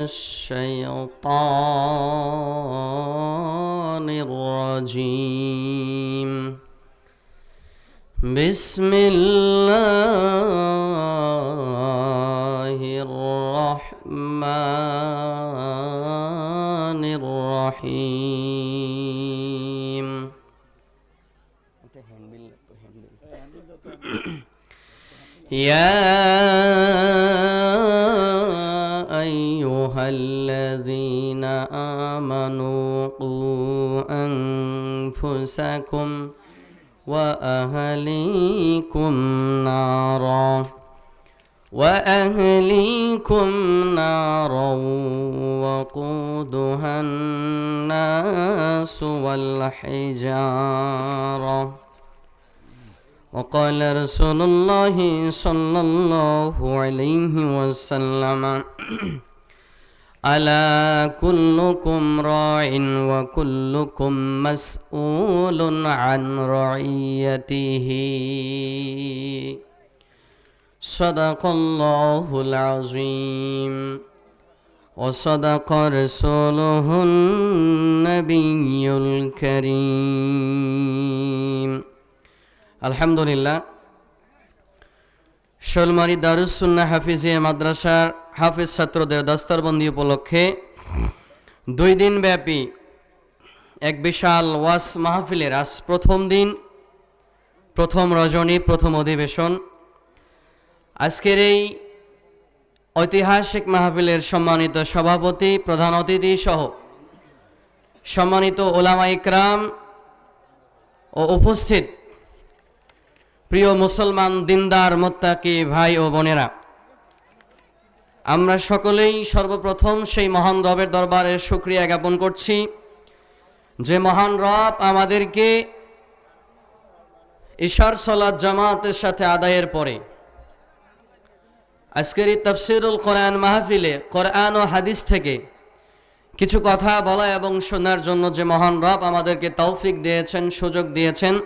الشيطان الرجيم بسم الله الرحمن الرحيم يا أيها الذين آمنوا قوا أنفسكم وأهليكم نارا وقودها الناس والحجارة وقال رسول الله صلى الله عليه وسلم ألا كلكم راع وكلكم مسؤول عن رعيته صدق الله العظيم وصدق رسوله النبي الكريم আলহামদুলিল্লাহ। শোলমারি দারুস সুন্নাহ হাফিজিয়া মাদ্রাসার হাফিজ ছাত্রদের দস্তরবন্দি উপলক্ষে 2 দিন ব্যাপী এক বিশাল ওয়াজ মাহফিলের আজ প্রথম দিন, প্রথম রজনী, প্রথম অধিবেশন। আজকের এই ঐতিহাসিক মাহফিলের সম্মানিত সভাপতি, প্রধান অতিথি সহ সম্মানিত ওলামা ইকরাম ও উপস্থিত প্রিয় মুসলমান দিনদার মুত্তাকি ভাই ও বোনেরা, আমরা সকলেই সর্বপ্রথম সেই মহান রবের দরবারে শুকরিয়া জ্ঞাপন করছি যে মহান রব আমাদেরকে ইশার সালাত জামাতের সাথে আদায়ের পরে আজকের এই তাফসিরুল কোরআন মাহফিলে কোরআন ও হাদিস থেকে কিছু কথা বলা এবং শোনার জন্য যে মহান রব আমাদেরকে তৌফিক দিয়েছেন, সুযোগ দিয়েছেন,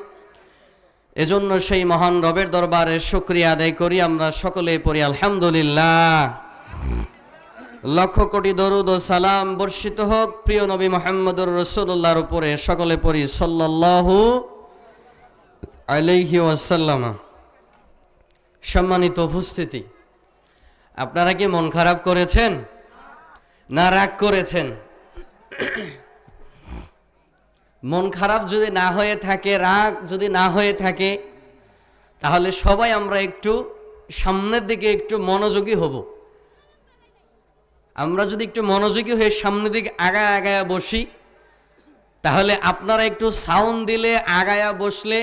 এজন্য সেই মহান রবের দরবারে শুকরিয়া আদায় করি। আমরা সকলে পড়ি আলহামদুলিল্লাহ। লক্ষ কোটি দরুদ ও সালাম বর্ষিত হোক প্রিয় নবী মুহাম্মদুর রাসূলুল্লাহর উপরে, সকলে পড়ি সাল্লাল্লাহু আলাইহি ওয়াসাল্লাম। সম্মানিত উপস্থিতি, আপনারা কি মন খারাপ করেছেন না রাগ করেছেন? মন খারাপ যদি না হয়ে থাকে, রাগ যদি না হয়ে থাকে, তাহলে সবাই আমরা একটু সামনের দিকে একটু মনোযোগী হব। আমরা যদি একটু মনোযোগী হয়ে সামনের দিকে আগায় আগায়া বসি, তাহলে আপনারা একটু সাউন্ড দিলে, আগায়া বসলে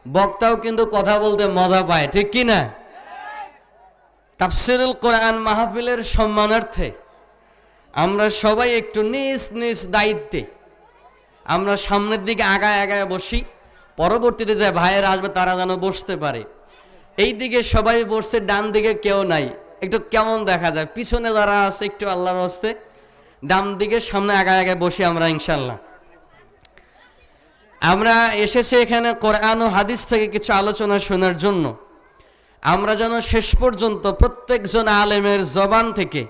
বক্তাও কিন্তু কথা বলতে মজা পায়, ঠিক কি না? তাফসিরুল কোরআন মাহফিলের সম্মানার্থে আমরা সবাই একটু নিজ নিজ দায়িত্বে আমরা সামনের দিকে আগায় আগায় বসি, পরবর্তীতে যে ভাইয়েরা আসবে তারা যেন বসতে পারে। এই দিকে সবাই বসছে, ডান দিকে কেউ নাই, একটু কেমন দেখা যায়। পিছনে যারা আছে একটু আল্লাহর হস্তে ডান দিকে সামনে আগায় আগায় বসি আমরা ইনশাল্লাহ। আমরা এসেছি এখানে কোরআন ও হাদিস থেকে কিছু আলোচনা শোনার জন্য। আমরা যেন শেষ পর্যন্ত প্রত্যেকজন আলেমের জবান থেকে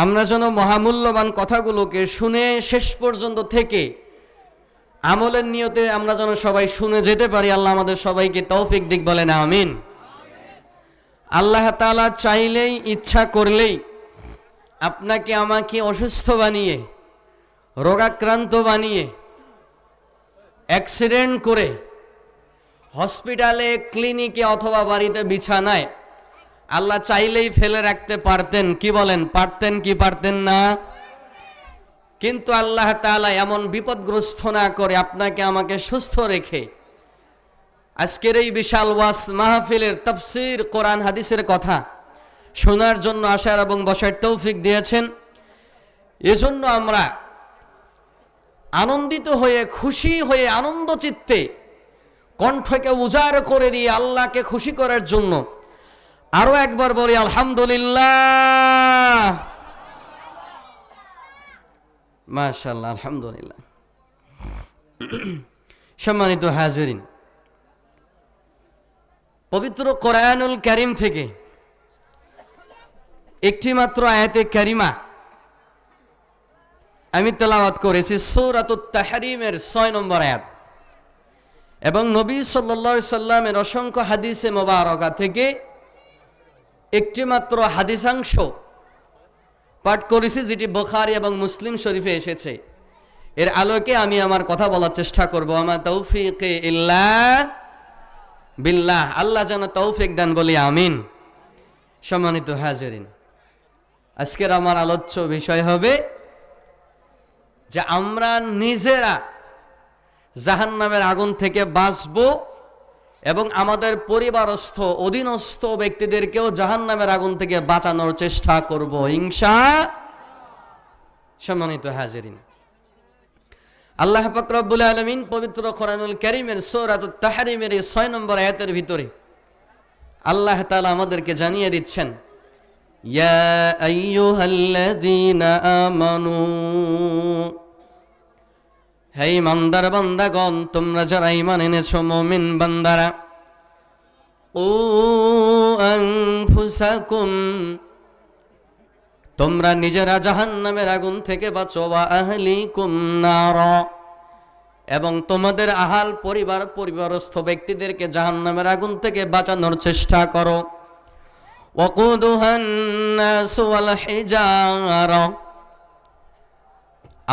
আমরা যেন মহামূল্যবান কথাগুলোকে শুনে শেষ পর্যন্ত থেকে আমলের নিয়তে আমরা যেন সবাই শুনে যেতে পারি। আল্লাহ আমাদের সবাইকে তৌফিক দিক, বলেন আমিন। আল্লাহ তাআলা চাইলেই, ইচ্ছা করলেই আপনাকে আমাকে অসুস্থ বানিয়ে, রোগাক্রান্ত বানিয়ে, অ্যাক্সিডেন্ট করে হসপিটালে, ক্লিনিকে অথবা বাড়িতে বিছানায় আল্লাহ চাইলেই ফেলে রাখতে পারতেন। কি বলেন, পারতেন কি পারতেন না? কিন্তু আল্লাহ তাআলা এমন বিপদগ্রস্ত না করে আপনাকে আমাকে সুস্থ রেখে আজকের এই বিশাল ওয়াজ মাহফিলের তাফসীর কোরআন হাদিসের কথা শোনার জন্য আসার এবং বসার তৌফিক দিয়েছেন। এজন্য আমরা আনন্দিত হয়ে, খুশি হয়ে, আনন্দ চিত্তে কণ্ঠকে উজাড় করে দিয়ে আল্লাহকে খুশি করার জন্য আরো একবার বলি আলহামদুলিল্লাহ। মাশাআল্লাহ, আলহামদুলিল্লাহ। সম্মানিত হাজিরিন, পবিত্র কোরআনুল কারীম থেকে একটি মাত্র আয়াতে কারিমা আমি তেলাওয়াত করেছি সূরাতুত তাহরিমের 6 নম্বর আয়াত, এবং নবী সাল্লাল্লাহু আলাইহি সাল্লামের অসংখ্য হাদিসে মোবারকা থেকে একটি মাত্র হাদিসাংশ পাঠ করেছি, যেটি বুখারী এবং মুসলিম শরীফে এসেছে। এর আলোকে আমি আমার কথা বলার চেষ্টা করব। আমা তাওফীকি ইল্লা বিল্লাহ, আল্লাহ যেন তৌফিক দান বলি আমিন। সম্মানিত হাজিরিন, আজকের আমার আলোচ্য বিষয় হবে যে আমরা নিজেরা জাহান্নামের আগুন থেকে বাঁচব এবং আমাদের পরিবারস্থ অধীনস্থ ব্যক্তিদেরকেও জাহান্নামের আগুন থেকে বাঁচানোর চেষ্টা করব ইনশাআল্লাহ। সম্মানিত হাজিরিন, আল্লাহ পাক রব্বুল আলামিন পবিত্র কোরআনুল কারীমের সূরাতুত তাহরিমের 6 নম্বর আয়াতের ভিতরে আল্লাহ তাআলা আমাদেরকে জানিয়ে দিচ্ছেন, ইয়া আইয়ুহাল্লাযীনা আমানু, হে ইমানদার বান্দাগণ, তোমরা যারা ঈমান এনেছো মুমিন বান্দারা, ও আনফুসাকুম, তোমরা নিজেরা জাহান্নামের আগুন থেকে বাঁচো, ওয়া আহলিকুম নার, এবং তোমাদের আহাল পরিবারস্থ ব্যক্তিদেরকে জাহান্নামের আগুন থেকে বাঁচানোর চেষ্টা করো। ওয়াকুদুহান নাসু ওয়াল হিজারা,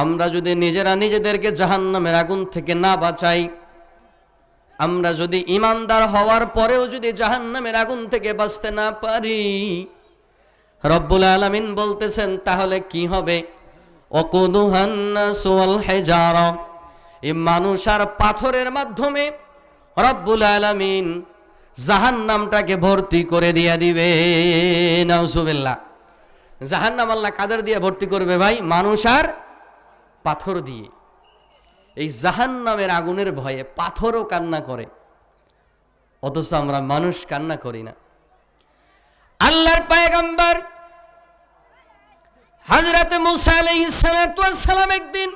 আমরা যদি নিজেরা নিজেদেরকে জাহান্নামের আগুন থেকে না বাঁচাই, আমরা যদি ঈমানদার হওয়ার পরেও যদি জাহান্নামের আগুন থেকে বাঁচতে না পারি, রব্বুল আলামিন বলতেছেন তাহলে কি হবে? ওয়াকুদুহান নাসু ওয়াল হিজারা, এই মানুষ আর পাথরের মাধ্যমে রব্বুল আলামিন জাহান্নামটাকে ভর্তি করে দিয়ে দিবে। নাউজুবিল্লাহ। জাহান্নাম আল্লাহ কাদের দিয়ে ভর্তি করবে ভাই? মানুষ আর পাথর দিয়ে। এই জাহান্নামের আগুনের ভয়ে পাথরও কান্না করে, অথচ আমরা মানুষ কান্না করি না। আল্লাহর পয়গম্বর হযরত মুসা আলাইহিস সালাতু ওয়াস সালাম একদিন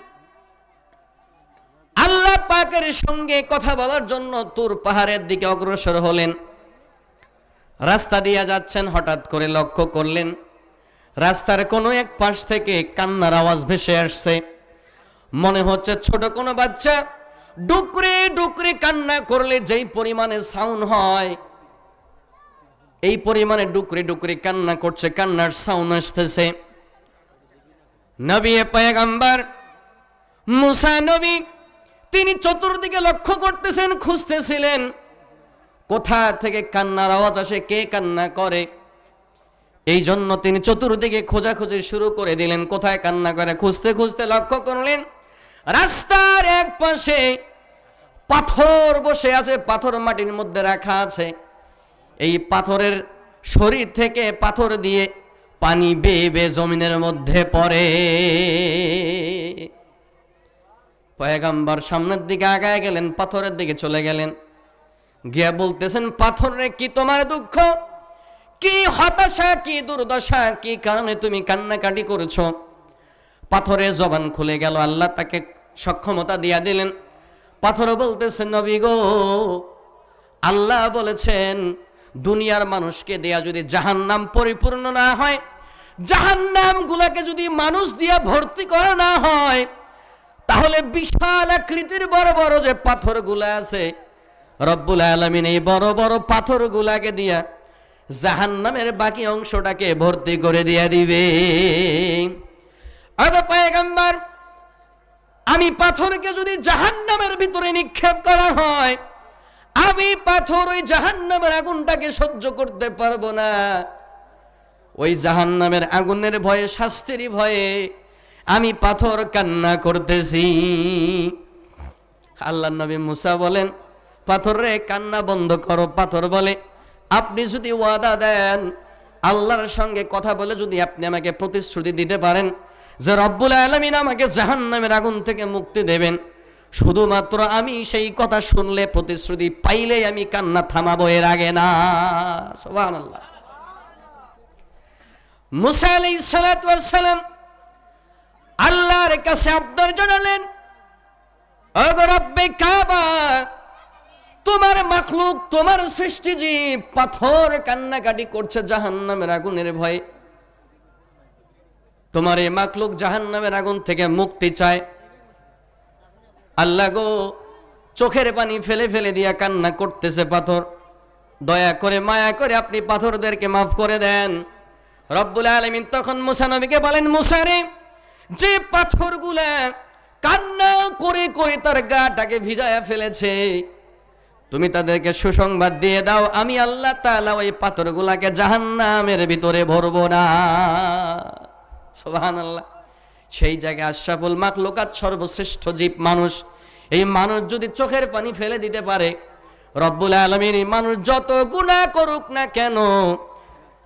আল্লাহ পাকের সঙ্গে কথা বলার জন্য তুর পাহাড়ের দিকে অগ্রসর হলেন। রাস্তা দিয়ে যাচ্ছেন, হঠাৎ করে লক্ষ্য করলেন রাস্তার কোনো এক পাশ থেকে কান্নার আওয়াজ ভেসে আসছে। মনে হচ্ছে ছোট কোনো বাচ্চা ডুকরে ডুকরে কান্না করলে যেই পরিমাণে সাউন্ড হয়, এই পরিমাণে ডুকরে ডুকরে কান্না করছে, কান্নার সাউন্ড আসতেছে। নবী পয়গম্বর মুসা নবী তিনি চতুর্দিকে লক্ষ্য করতেছেন, খুঁজতেছিলেন কোথা থেকে কান্নার আওয়াজ আসে, কে কান্না করে। এই জন্য তিনি চতুর্দিকে খোঁজাখুঁজি শুরু করে দিলেন, কোথায় কান্না করে। খুঁজতে খুঁজতে লক্ষ্য করলেন রাস্তার এক পাশে পাথর বসে আছে, পাথর মাটির মধ্যে রাখা আছে। এই পাথরের শরীর থেকে পাথর দিয়ে পানি বেয়ে বেয়ে জমিনের মধ্যে পড়ে। পয়গম্বর সামনের দিকে আগায় গেলেন, পাথরের দিকে চলে গেলেন, গিয়া বলতেছেন, পাথর রে কি তোমার দুঃখ, কি হতাশা, কি দুর্দশা, কি কারণে তুমি কান্নাকাটি করেছো? পাথরের জবান খুলে গেল, আল্লাহ তাকে সক্ষমতা দিয়া দিলেন। পাথর বলতেছেন, নবী গো, আল্লাহ বলেছেন দুনিয়ার মানুষকে দেয়া যদি জাহান্নাম পরিপূর্ণ না হয়, জাহান্নাম গুলাকে যদি মানুষ দিয়া ভর্তি করা না হয়, তাহলে বিশাল আকৃতির বড় বড় যে পাথরগুলা আছে, রব্বুল আলামিন এই বড় বড় পাথরগুলাকে দিয়া জাহান্নামের বাকি অংশটাকে ভর্তি করে দিয়া দিবে। আগে পয়গম্বর, আমি পাথরকে যদি জাহান্নামের ভিতরে নিক্ষেপ করা হয়, আমি পাথর ওই জাহান্নামের আগুনটাকে সহ্য করতে পারবো না। ওই জাহান্নামের আগুনের ভয়ে, শাস্তির ভয়ে আমি পাথর কান্না করতেছি। আল্লাহর নবী মুসা বলেন, পাথর রে কান্না বন্ধ করো। পাথর বলে, আপনি যদি ওয়াদা দেন, আল্লাহর সঙ্গে কথা বলে যদি আপনি আমাকে প্রতিশ্রুতি দিতে পারেন যে রব্বুল আলামিন আমাকে জাহান্নামের আগুন থেকে মুক্তি দেবেন, শুধুমাত্র আমি সেই কথা শুনলে, প্রতিশ্রুতি পাইলেই আমি কান্না থামাবো, এর আগে না। সুবহানাল্লাহ। মুসা আলাইহিস সালাতু ওয়াস সালাম আল্লাহর কাছে আবদার জানালেন, ওগো রব্বে কাবা, তোমার মাখলুক, তোমার সৃষ্টি জীব পাথর কান্নাকাটি করছে জাহান্নামের আগুনের ভয়ে। তোমার এই মাখলুক জাহান্নামের আগুন থেকে মুক্তি চায়। আল্লাহ গো, চোখের পানি ফেলে ফেলে দিয়া কান্না করতেছে পাথর, দয়া করে মায়া করে আপনি পাথরদেরকে মাফ করে দেন। রব্বুল আলামিন তখন মুসা নবীকে বলেন, মুসা রে, যে পাথরগুলা কান্না করে করে তার গাটাকে ভিজায়া ফেলেছে, তুমি তাদেরকে সুসংবাদ দিয়ে দাও, আমি আল্লাহ তাআলা ওই পাথরগুলাকে জাহান্নামের ভিতরে ভরবো না। সুবহানাল্লাহ। সেই জায়গায় আশরাফুল মাখলুকাত, সর্বশ্রেষ্ঠ জীব মানুষ, এই মানুষ যদি চোখের পানি ফেলে দিতে পারে, রব্বুল আলামিন এই মানুষ যত গুনাহ করুক না কেন,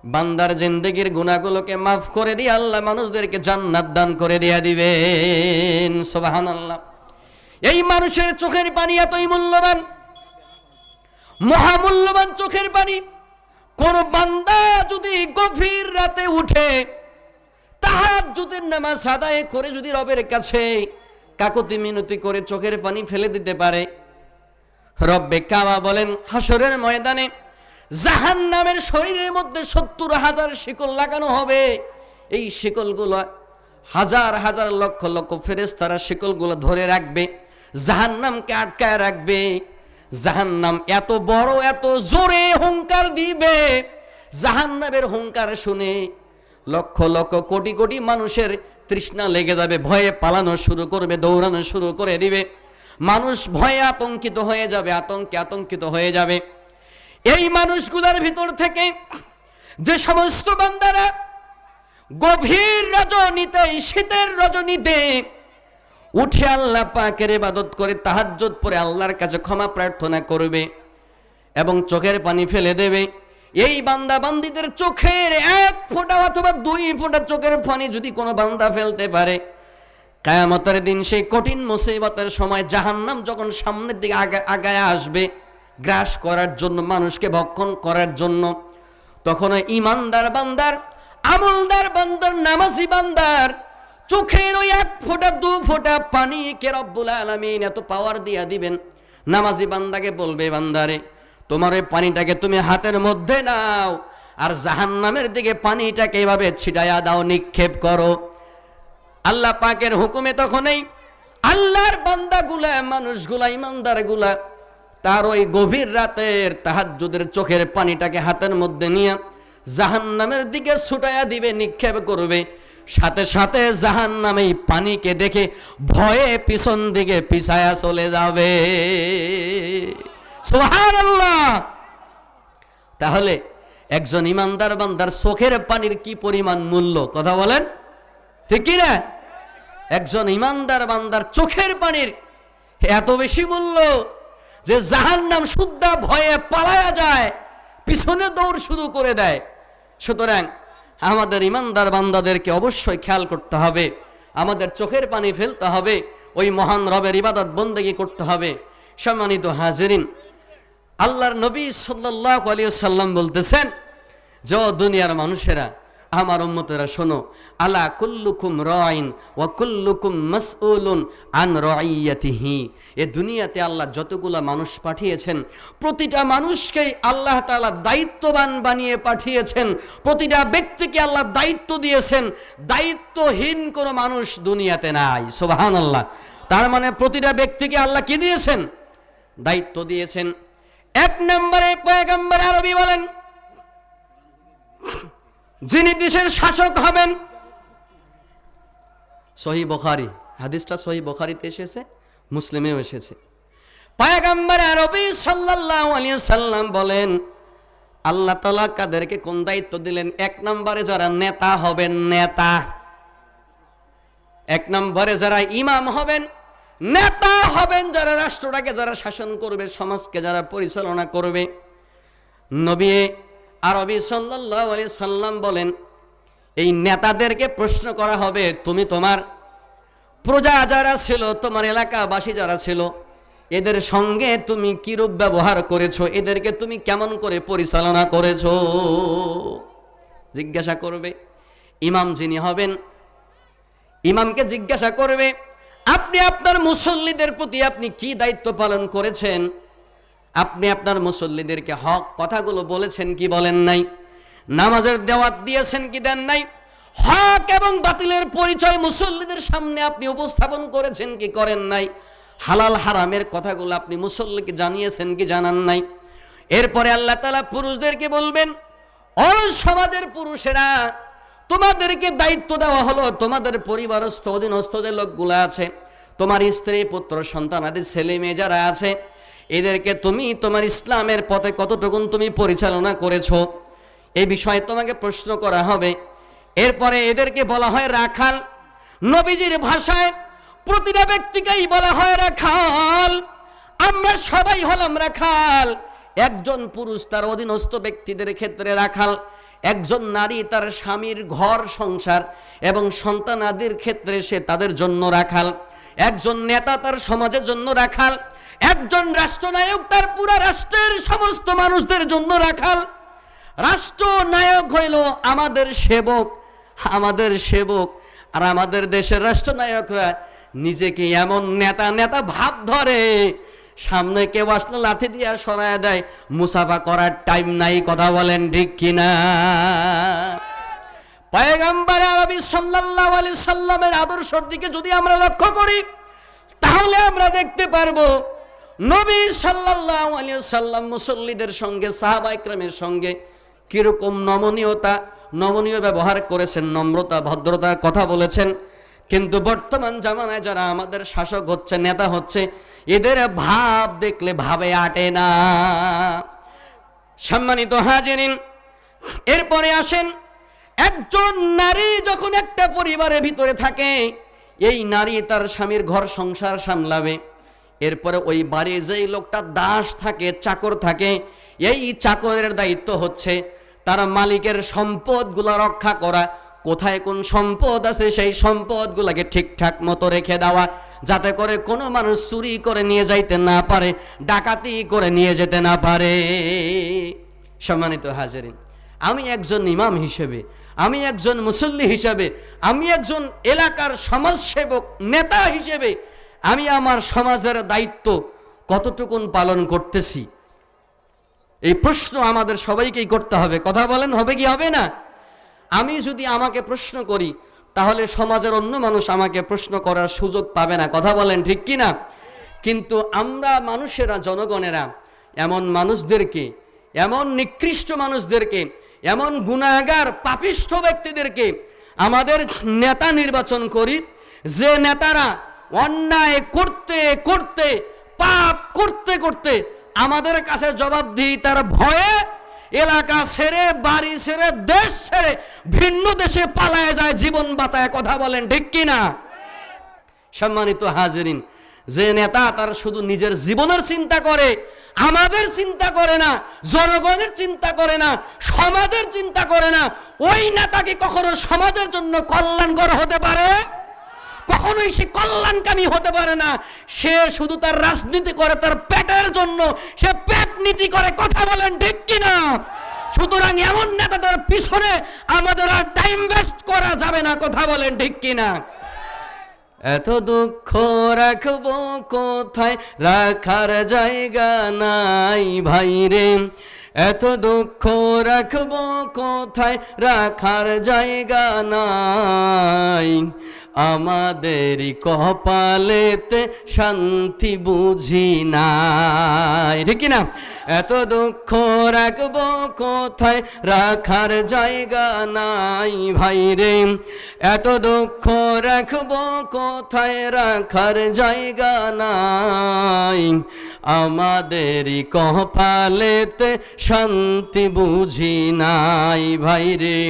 বান্দার জিন্দেগির গুনাহগুলোকে মাফ করে দিয়ে আল্লাহ মানুষদেরকে জান্নাত দান করে দিয়ে দিবেন। সুবহানাল্লাহ। এই মানুষের চোখের পানি এতই মূল্যবান, মহামূল্যবান চোখের পানি। কোন বান্দা যদি গভীর রাতে উঠে তাহাজ্জুদের নামাজ আদায় করে যদি রবের কাছে কাকুতি মিনতি করে চোখের পানি ফেলে দিতে পারে, রব্বে কাবা বলেন হাসরের ময়দানে জাহান্নামের শরীরের মধ্যে ৭০,০০০ শিকল লাগানো হবে। এই শিকলগুলো হাজার হাজার লক্ষ লক্ষ ফেরেশতারা শিকলগুলো ধরে রাখবে, জাহান্নামকে আটকায় রাখবে। জাহান্নাম এত বড়, এত জোরে হুঙ্কার দিবে, জাহান্নামের হুঙ্কার শুনে লক্ষ লক্ষ কোটি কোটি মানুষের তৃষ্ণা লেগে যাবে, ভয়ে পালানো শুরু করবে, দৌড়ানো শুরু করে দিবে। মানুষ ভয়ে আতঙ্কিত হয়ে যাবে, আতঙ্কিত হয়ে যাবে। এই মানুষগুলোর ভিতর থেকে যে সমস্ত বান্দারা গভীর রজনীতে, শীতের রজনীতে উঠে আল্লাহ পাকের ইবাদত করে তাহাজ্জুদ পড়ে আল্লাহর কাছে ক্ষমা প্রার্থনা করবে এবং চোখের পানি ফেলে দেবে, এই বান্দা বান্দীদের চোখের 1 ফোঁটা অথবা 2 ফোঁটা চোখের পানি যদি কোনো বান্দা ফেলতে পারে, কিয়ামতের দিন সেই কঠিন মুসিবতের সময় জাহান্নাম যখন সামনের দিকে আগায় আসবে গ্রাস করার জন্য, মানুষকে ভক্ষণ করার জন্য, তখন ইমানদার বান্দার, আমলদার বান্দার, নামাজি বান্দার চোখের ওই 1 ফোঁটা 2 ফোঁটা পানিকে রব্বুল আলামিন এত পাওয়ার দিয়া দিবেন। নামাজি বান্দাকে বলবে, বান্দারে তোমার ওই পানিটাকে তুমি হাতের মধ্যে নাও আর জাহান্নামের দিকে পানিটাকে এভাবে ছিটায়া দাও, নিক্ষেপ করো। আল্লাহ পাকের হুকুমে তখনই আল্লাহর বান্দাগুলা, মানুষগুলা, ইমানদারগুলা তার ওই গভীর রাতের তাহাজ্জুদের চোখের পানিটাকে হাতের মধ্যে নিয়ে জাহান্নামের দিকে ছুটায়া দিবে, নিক্ষেপ করবে। সাথে সাথে জাহান্নাম এই পানিকে দেখে ভয়ে পিছন দিকে পিছায়া চলে যাবে। সুবহানাল্লাহ। তাহলে একজন ইমানদার বান্দার চোখের পানির কি পরিমাণ মূল্য, কথা বলেন ঠিক কি না? একজন ইমানদার বান্দার চোখের পানির এত বেশি মূল্য যে জাহান্নাম সুদ্ধা ভয়ে পালায়া যায়, পিছনে দৌড় শুরু করে দেয়। সুতরাং আমাদের ইমানদার বান্দাদেরকে অবশ্যই খেয়াল করতে হবে, আমাদের চোখের পানি ফেলতে হবে, ওই মহান রবের ইবাদত বন্দেগী করতে হবে। সম্মানিত হাজিরিন, আল্লাহর নবী সাল্লাল্লাহু আলাইহি ওয়াসাল্লাম বলতেছেন যে ও দুনিয়ার মানুষেরা, আমার উম্মতেরা শোনো, আলা কুল্লুকুম রাইন ওয়া কুল্লুকুম মাসউলুন আন রাইয়াতিহি। এ দুনিয়াতে আল্লাহ যতগুলা মানুষ পাঠিয়েছেন, প্রতিটা মানুষকেই আল্লাহ তাআলা দায়িত্ববান বানিয়ে পাঠিয়েছেন, প্রতিটা ব্যক্তিকে আল্লাহ দায়িত্ব দিয়েছেন। দায়িত্বহীন কোনো মানুষ দুনিয়াতে নাই। সুবহানাল্লাহ। তার মানে প্রতিটা ব্যক্তিকে আল্লাহ কি দিয়েছেন? দায়িত্ব দিয়েছেন। 1 নম্বরে পয়গম্বর আরবি বলেন, যিনি দেশের শাসক হবেন, সহিহ বুখারী, হাদিসটা সহিহ বুখারীতে এসেছে, মুসলিমেও এসেছে। পয়গম্বর আরবি সাল্লাল্লাহু আলাইহি সাল্লাম বলেন, আল্লাহ তাআলা কাদেরকে কোন দায়িত্ব দিলেন? 1 নম্বরে যারা নেতা হবেন, নেতা। 1 নম্বরে যারা ইমাম হবেন, নেতা হবেন, যারা রাষ্ট্রটাকে যারা শাসন করবে, সমাজকে যারা পরিচালনা করবে। নবী আরবি সাল্লাল্লাহু আলাইহি সাল্লাম বলেন, এই নেতাদেরকে প্রশ্ন করা হবে, তুমি তোমার প্রজা যারা ছিল, তোমার এলাকাবাসী যারা ছিল, এদের সঙ্গে তুমি কিরূপ ব্যবহার করেছো, এদেরকে তুমি কেমন করে পরিচালনা করেছো, জিজ্ঞাসা করবে। ইমাম যিনি হবেন, ইমামকে জিজ্ঞাসা করবে, আপনি আপনার মুসল্লিদের প্রতি আপনি কি দায়িত্ব পালন করেছেন? আপনি আপনার মুসল্লিদেরকে হক কথাগুলো বলেছেন কি বলেন নাই? নামাজের দাওয়াত দিয়েছেন কি দেন নাই? হক এবং বাতিলের পরিচয় মুসল্লিদের সামনে আপনি উপস্থাপন করেছেন কি করেন নাই? হালাল হারামের কথাগুলো আপনি মুসল্লিকে জানিয়েছেন কি জানান নাই? এরপরে আল্লাহ তাআলা পুরুষদেরকে বলবেন, ও সমাজের পুরুষেরা, তোমাদেরকে দায়িত্ব দেওয়া হলো, তোমাদের পরিবারস্থ অধীনস্থ যে লোকগুলো আছে, তোমার স্ত্রী পুত্র সন্তান আদি ছেলে মেয়ে যারা আছে, এদেরকে তুমি তোমার ইসলামের পথে কতটুকুন তুমি পরিচালনা করেছো, এই বিষয়ে তোমাকে প্রশ্ন করা হবে। এরপরে এদেরকে বলা হয় রাখাল। নবীজির ভাষায় প্রতিটা ব্যক্তিকেই বলা হয় রাখাল। আমরা সবাই হলাম রাখাল। একজন পুরুষ তার অধীনস্থ ব্যক্তিদের ক্ষেত্রে রাখাল, একজন নারী তার স্বামীর ঘর সংসার এবং সন্তান আদির ক্ষেত্রে সে তাদের জন্য রাখাল, একজন নেতা তার সমাজের জন্য রাখাল, একজন রাষ্ট্রনায়ক তার পুরা রাষ্ট্রের সমস্ত মানুষদের জন্য রাখাল। রাষ্ট্রনায়ক হইল আমাদের সেবক, আর আমাদের দেশের রাষ্ট্রনায়করা নিজেকে এমন নেতা নেতা ভাব ধরে, সামনে কেউ আসলে লাথি দিয়া সরায় দেয়, মুসাফা করার টাইম নাই। কথা বলেন ঠিক কিনা? পয়গম্বর আরবি সাল্লাল্লাহু আলাইহি সাল্লামের আদর্শের দিকে যদি আমরা লক্ষ্য করি, তাহলে আমরা দেখতে পারবো নবী সাল্লাল্লাহু আলাইহি সাল্লাম মুসল্লিদের সঙ্গে, সাহাবায়ে কেরামের সঙ্গে কিরকম নমনীয় ব্যবহার করেছেন, নম্রতা ভদ্রতার কথা বলেছেন। কিন্তু বর্তমান জামানায় যারা আমাদের শাসক হচ্ছে, নেতা হচ্ছে, এদের ভাব দেখলে ভাবে আটে না। সম্মানিত হাজিরিন, এরপরে আসেন, একজন নারী যখন একটা পরিবারের ভিতরে থাকে, এই নারী তার স্বামীর ঘর সংসার সামলাবে। এরপরে ওই বাড়ি যেই লোকটা দাস থাকে, চাকর থাকে, এই চাকরের দায়িত্ব হচ্ছে তার মালিকের সম্পদগুলা রক্ষা করা। কোথায় কোন সম্পদ আছে সেই সম্পদগুলাকে ঠিকঠাক মতো রেখে দেওয়া, যাতে করে কোনো মানুষ চুরি করে নিয়ে যাইতে না পারে, ডাকাতি করে নিয়ে যেতে না পারে। সম্মানিত হাজিরিন, আমি একজন ইমাম হিসেবে, আমি একজন মুসল্লি হিসেবে, আমি একজন এলাকার সমাজসেবক নেতা হিসেবে আমি আমার সমাজের দায়িত্ব কতটুকুন পালন করতেছি, এই প্রশ্ন আমাদের সবাইকেই করতে হবে। কথা বলেন, হবে কি হবে না? আমি যদি আমাকে প্রশ্ন করি, তাহলে সমাজের অন্য মানুষ আমাকে প্রশ্ন করার সুযোগ পাবে না। কথা বলেন ঠিক কি না? কিন্তু আমরা মানুষেরা, জনগণেরা এমন মানুষদেরকে, এমন নিকৃষ্ট মানুষদেরকে, এমন গুনাহগার পাপিষ্ঠ ব্যক্তিদেরকে আমাদের নেতা নির্বাচন করি, যে নেতারা অন্যায় করতে করতে, পাপ করতে করতে আমাদের কাছে জবাবদিহিতার ভয়ে এলাকা ছেড়ে, বাড়ি ছেড়ে, দেশ ছেড়ে ভিন্ন দেশে পালায় যায় জীবন বাঁচায়। কথা বলেন ঠিক কিনা? সম্মানিত হাজিরিন, যে নেতা তার শুধু নিজের জীবনের চিন্তা করে, আমাদের চিন্তা করে না, জনগণের চিন্তা করে না, সমাজের চিন্তা করে না, ওই নেতাকে কখনো সমাজের জন্য কল্যাণকর হতে পারে? কখনোই সে কল্যাণকামী হতে পারে না। সে শুধু তার রাজনীতি করে তার পেটের জন্য, সে পেট নীতি করে। কথা বলেন ঠিক কিনা? সুতরাং এমন নেতাদের পিছনে আমাদের আর টাইম ওয়েস্ট করা যাবে না। কথা বলেন ঠিক কিনা? এত দুঃখ রাখবো কোথায়, রাখার জায়গা নাই ভাই রে, এত দুঃখ রাখবো কোথায়, রাখার জায়গা নাই, আমাদেরই কপালেতে শান্তি বুঝি নাই। ঠিক না? এত দুঃখ রাখবো কোথায়, রাখার জায়গা নাই ভাই রে, এত দুঃখ রাখবো কোথায়, রাখার জায়গা নাই, আমাদেরই কপালেতে শান্তি বুঝি নাই ভাই রে,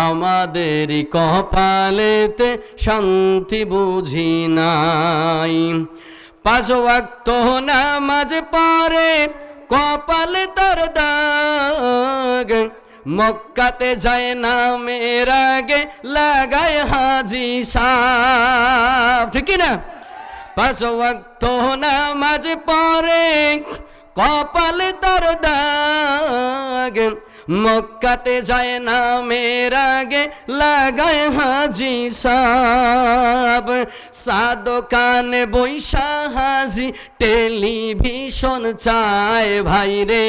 আমাদেরই কপালেতে শান্তি বুঝি নাই। 5 ওয়াক্ত নামাজ পড়ে কপালে তার দাগ, মক্কাতে যায় না মের আগে লাগায় হাজি সাহেব। ঠিক না? 5 ওয়াক্ত নামাজ পড়ে কপালে তার দাগ, মক্কাতে যায় না মের আগে লাগায় হাজি সাহেব। বাপ, চা দোকানে বৈশা হাজি টেলিভিশন চায় ভাই রে,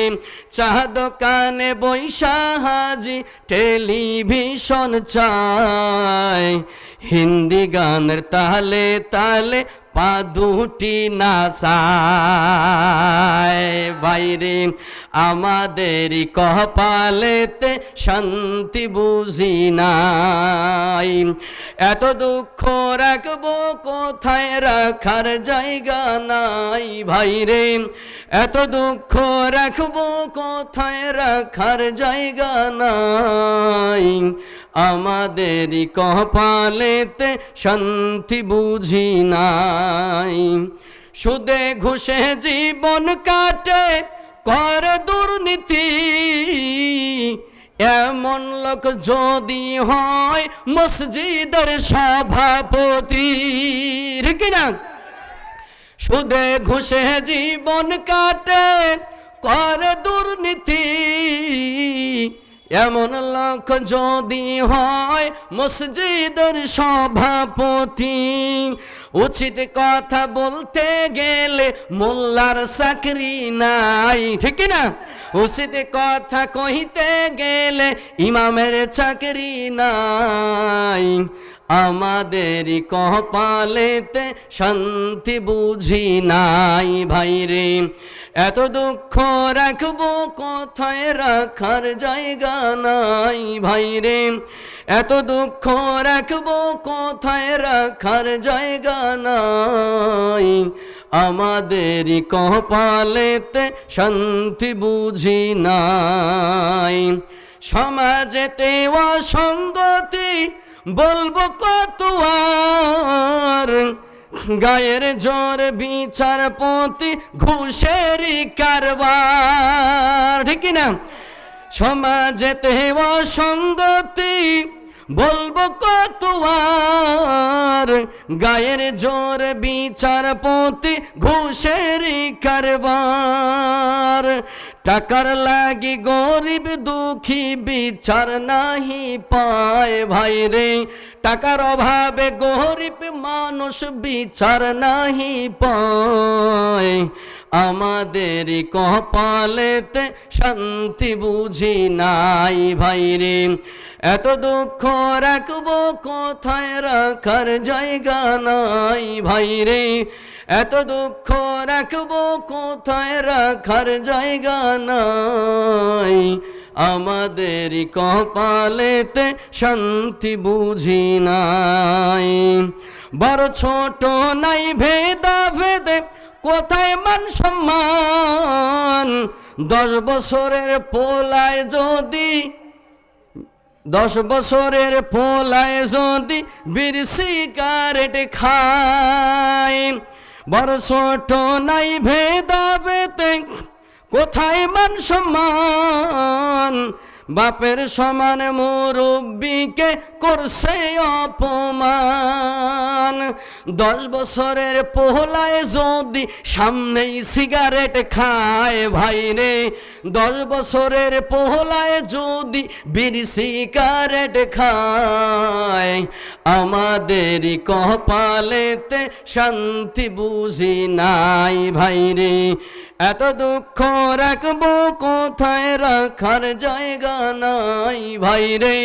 চা দোকানে বৈশা হাজি টেলিভিশন চায়, হিন্দি গানের তালে তালে পা দুটি নাচায় ভাইরে, আমাদেরই কপালেতে শান্তি বুঝি নাই, এত দুঃখ রাখবো কোথায় রাখার জায়গা নাই ভাইরে, এত দুঃখ রাখবো কোথায় রাখার জায়গা নাই, আমাদেরই কপালেতে শান্তি বুঝি নাই, সুদে ঘুষে জীবন কাটে কর দুর্নীতি, এমন লোক যদি হয় মসজিদের সভাপতি, ঠিক না? সুদে ঘুষে জীবন কাটে কর দুর্নীতি, এমন লোক যদি হয় মসজিদের সভাপতি, উচিত কথা বলতে গেলে মোল্লার চাকরি নাই, ঠিক না? উচিত কথা কইতে গেলে ইমামের চাকরি নাই, আমাদেরই কপালেতে শান্তি বুঝি নাই ভাইরে, এত দুঃখ রাখবো কোথায় রাখার জায়গা নাই ভাইরে, এত দুঃখ রাখবো কোথায় রাখার জায়গা নাই, আমাদেরই কপালেতে শান্তি বুঝি নাই, সমাজেতে অসঙ্গতি বলবো কত আর, গায়ের জোর বিচারপতি ঘুষেরই কারবার, ঠিক না? সমাজেতে অসঙ্গতি বলবো কত আর, গায়ের জোর বিচারপতি ঘুষেরই কারবার, টাকার লাগি গরিব দুঃখী বিচার নাহি পায় ভাইরে, টাকার অভাবে গরিব মানুষ বিচার নাহি পায়, আমাদেরই কপালেতে শান্তি বুঝি নাই ভাইরে, এত দুঃখ রাখবো কোথায় রাখার জায়গা নাই ভাইরে, এত দুঃখ রাখবো কোথায় রাখার জায়গা নাই, আমাদেরই কপালেতে শান্তি বুঝি নাই, বড় ছোট নাই ভেদা ভেদে কোথায় মান সম্মান, 10 বছরের পোলায় যদি 10 বছরের পোলায় যদি বিড়ি সিগারেট খায়, বড় ছোট নাই ভেদা ভেদে কোথায় মান সম্মান, বাপের সমান মুরব্বিকে করছে অপমান, 10 বছরের পোলায় যদি সামনেই সিগারেট খায় ভাইরে, 10 বছরের পোলায় যদি বিড়ি সিগারেট খায়, আমাদেরই কপালেতে শান্তি বুঝি নাই ভাইরে, এত দুঃখ রাখবো কোথায় রাখার জায়গা নাই ভাইরে,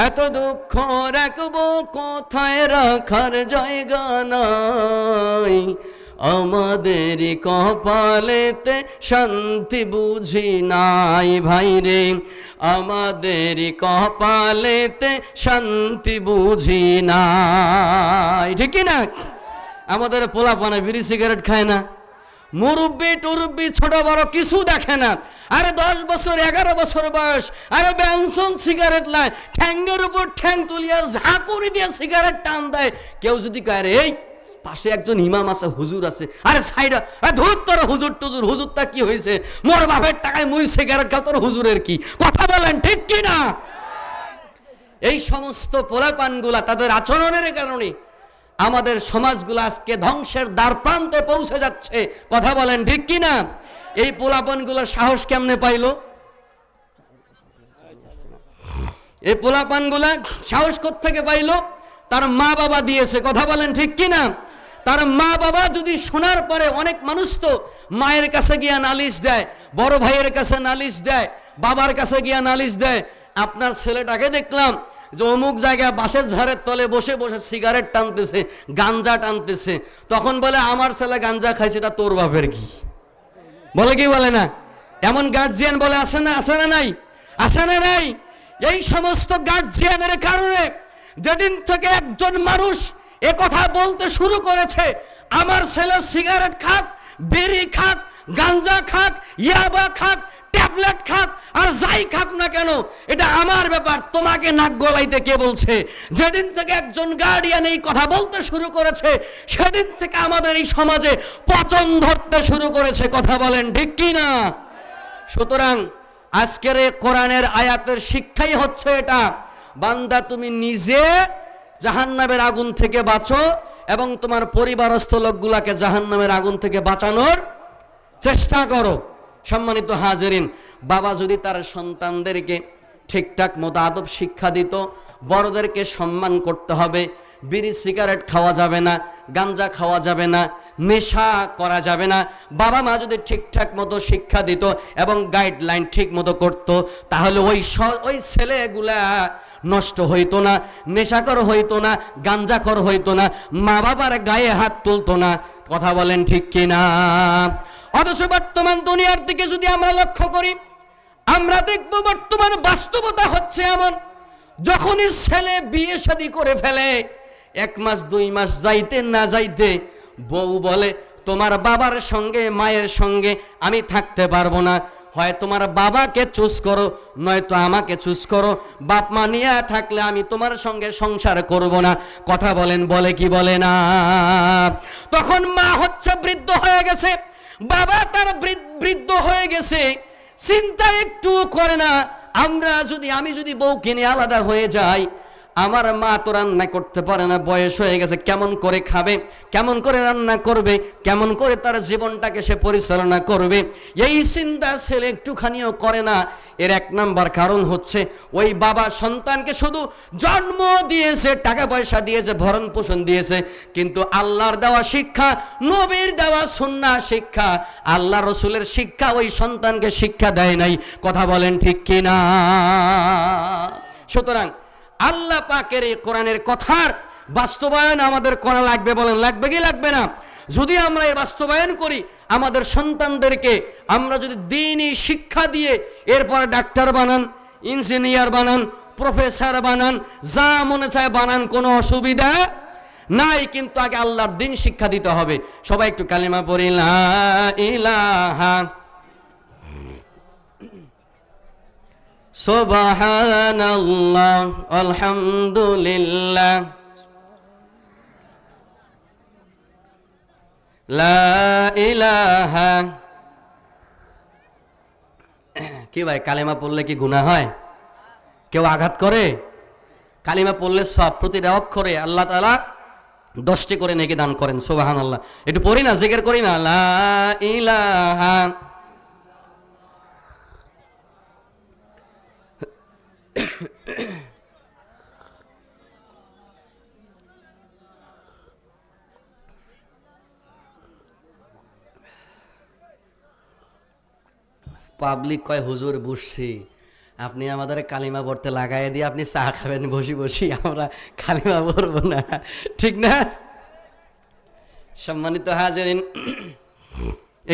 এত দুঃখ রাখবো কোথায় রাখার জায়গা নাই, আমাদেরই কপালেতে শান্তি বুঝি নাই ভাইরে, আমাদেরই কপালেতে শান্তি বুঝি নাই, ঠিক না? আমাদের পোলাপানে বিড়ি সিগারেট খায় না, মুরব্বি টুরব্বি ছোট বড় কিছু দেখে না, আরে 10 বছর 11 বছর বয়স, আরে বেনসন সিগারেট লাই ঠ্যাঙ্গের উপর ঠ্যাং তুলিয়া ঝাঁকুরি দিয়ে সিগারেট টান দেয়, কেউ যদি কয় এই পাশে একজন ইমাম আছে হুজুর আছে, আরে সাইডা ধুর তোর হুজুর টুজুর, হুজুরটা কি হয়েছে, মোর বাপের টাকায় মুই সিগারেট খাও, তোর হুজুরের কি, কথা বলেন ঠিক কি না? এই সমস্ত পোলাপানগুলা তাদের আচরণের কারণে আমাদের সমাজগুলো আজকে ধ্বংসের দ্বার প্রান্তে পৌঁছে যাচ্ছে, কথা বলেন ঠিক কি না? এই পোলাপানগুলোর সাহস কেমনে পাইলো? এই পোলাপানগুলা সাহস কোত্থেকে পাইলো? তার মা বাবা দিয়েছে। কথা বলেন ঠিক কিনা? তার মা বাবা যদি শোনার পরে, অনেক মানুষ তো মায়ের কাছে গিয়া নালিশ দেয়, বড় ভাইয়ের কাছে নালিশ দেয়, বাবার কাছে গিয়া নালিশ দেয়। আপনার ছেলেটাকে দেখলাম যে অমুক জায়গায় বাঁশের ঝাড়ের তলে বসে বসে সিগারেট টানতেছে, গাঞ্জা টানতেছে। তখন বলে আমার ছেলে গাঞ্জা খাইছে, তা তোর বাপের কি? বলে কি বলে না? এমন গার্জিয়ান বলে আসে না? আসে না নাই? আসে না নাই? এই সমস্ত গার্জিয়ানের কারণে যেদিন থেকে একজন মানুষ এ কথা বলতে শুরু করেছে, আমার ছেলে সিগারেট খাক, বিড়ি খাক, গাঞ্জা খাক, ইয়াবা খাক, ট্যাবলেট খাক, আর যাই খাক না কেন, এটা আমার ব্যাপার, তোমাকে নাক গলাইতে কে বলছে? যেদিন থেকে একজন গার্ডিয়ান এই কথা বলতে শুরু করেছে, সেদিন থেকে আমাদের এই সমাজে পচন ধরতে শুরু করেছে। কথা বলেন ঠিক কি না? সুতরাং আজকের এই কোরআনের আয়াতের শিক্ষাই হচ্ছে এটা, বান্দা তুমি নিজে জাহান্নামের আগুন থেকে বাঁচো এবং তোমার পরিবারস্থ লোকগুলাকে জাহান্নামের আগুন থেকে বাঁচানোর চেষ্টা করো। সম্মানিত হাজিরিন, বাবা যদি তার সন্তানদেরকে ঠিকঠাক মতো আদব শিক্ষা দিত, বড়দেরকে সম্মান করতে হবে, বিড়ি সিগারেট খাওয়া যাবে না, গাঞ্জা খাওয়া যাবে না, নেশা করা যাবে না, বাবা মা যদি ঠিকঠাক মতো শিক্ষা দিত এবং গাইডলাইন ঠিক মতো করত, তাহলে ওই ছেলেগুলা নষ্ট হইতো না, নেশাকর হইতো না, গাঞ্জাখর হইতো না, মা বাবার গায়ে হাত তুলতো না। কথা বলেন ঠিক কিনা? অথচ বর্তমান দুনিয়ার দিকে যদি আমরা লক্ষ্য করি, আমরা দেখব বর্তমান বাস্তবতা হচ্ছে এমন, যখনই ছেলে বিয়ে শাদী করে ফেলে, 1 মাস 2 মাস যাইতে না যাইতে বউ বলে তোমার বাবার সঙ্গে মায়ের সঙ্গে আমি থাকতে পারবো না, হয় তোমার বাবাকে চুজ করো, নয়তো আমাকে চুজ করো, বাপ মা নিয়ে থাকলে আমি তোমার সঙ্গে সংসার করব না। কথা বলেন, বলে কি বলে না? তখন মা হচ্ছে বৃদ্ধ হয়ে গেছে, বাবা তার বৃদ্ধ হয়ে গেছে, চিন্তা একটু করে না। আমি যদি বউকে নিয়ে আলাদা হয়ে যাই, আমার মা তো রান্না করতে পারে না, বয়স হয়ে গেছে, কেমন করে খাবে, কেমন করে রান্না করবে, কেমন করে তার জীবনটাকে সে পরিচালনা করবে, এই চিন্তা ছেলে একটুখানিও করে না। এর 1 নাম্বার কারণ হচ্ছে ওই বাবা সন্তানকে শুধু জন্ম দিয়েছে, টাকা পয়সা দিয়েছে, ভরণ পোষণ দিয়েছে, কিন্তু আল্লাহর দেওয়া শিক্ষা, নবীর দেওয়া সুন্নাহ শিক্ষা, আল্লাহ রসুলের শিক্ষা ওই সন্তানকে শিক্ষা দেয় নাই। কথা বলেন ঠিক কিনা? সুতরাং আল্লাহ পাকের এই কোরআনের কথার বাস্তবায়ন আমাদের করা লাগবে। বলেন লাগবে কি লাগবে না? যদি আমরা এই বাস্তবায়ন করি, আমাদের সন্তানদেরকে আমরা যদি দ্বীনি শিক্ষা দিয়ে এরপরে ডাক্তার বানান, ইঞ্জিনিয়ার বানান, প্রফেসর বানান, যা মনে চায় বানান, কোনো অসুবিধা নাই, কিন্তু আগে আল্লাহর দ্বীন শিক্ষা দিতে হবে। সবাই একটু কালিমা পড়ি, লা ইলাহা সুবহানাল্লাহ আলহামদুলিল্লাহ লা ইলাহা। কি ভাই, কালিমা পড়লে কি গুনাহ হয়? কেউ আঘাত করে? কালিমা পড়লে সব, প্রতিটা অক্ষরে আল্লাহ তাআলা 10টি করে নেকি দান করেন। সুবহানাল্লাহ। একটু পড়ি না, জিকির করি না, লা ইলাহা। পাবলিক কয় হুজুর বসছি, আপনি আমাদের কালিমা পড়তে লাগাই দিয়ে আপনি চা খাবেন বসি বসি, আমরা কালিমা পড়ব না, ঠিক না? সম্মানিত হাজিরিন,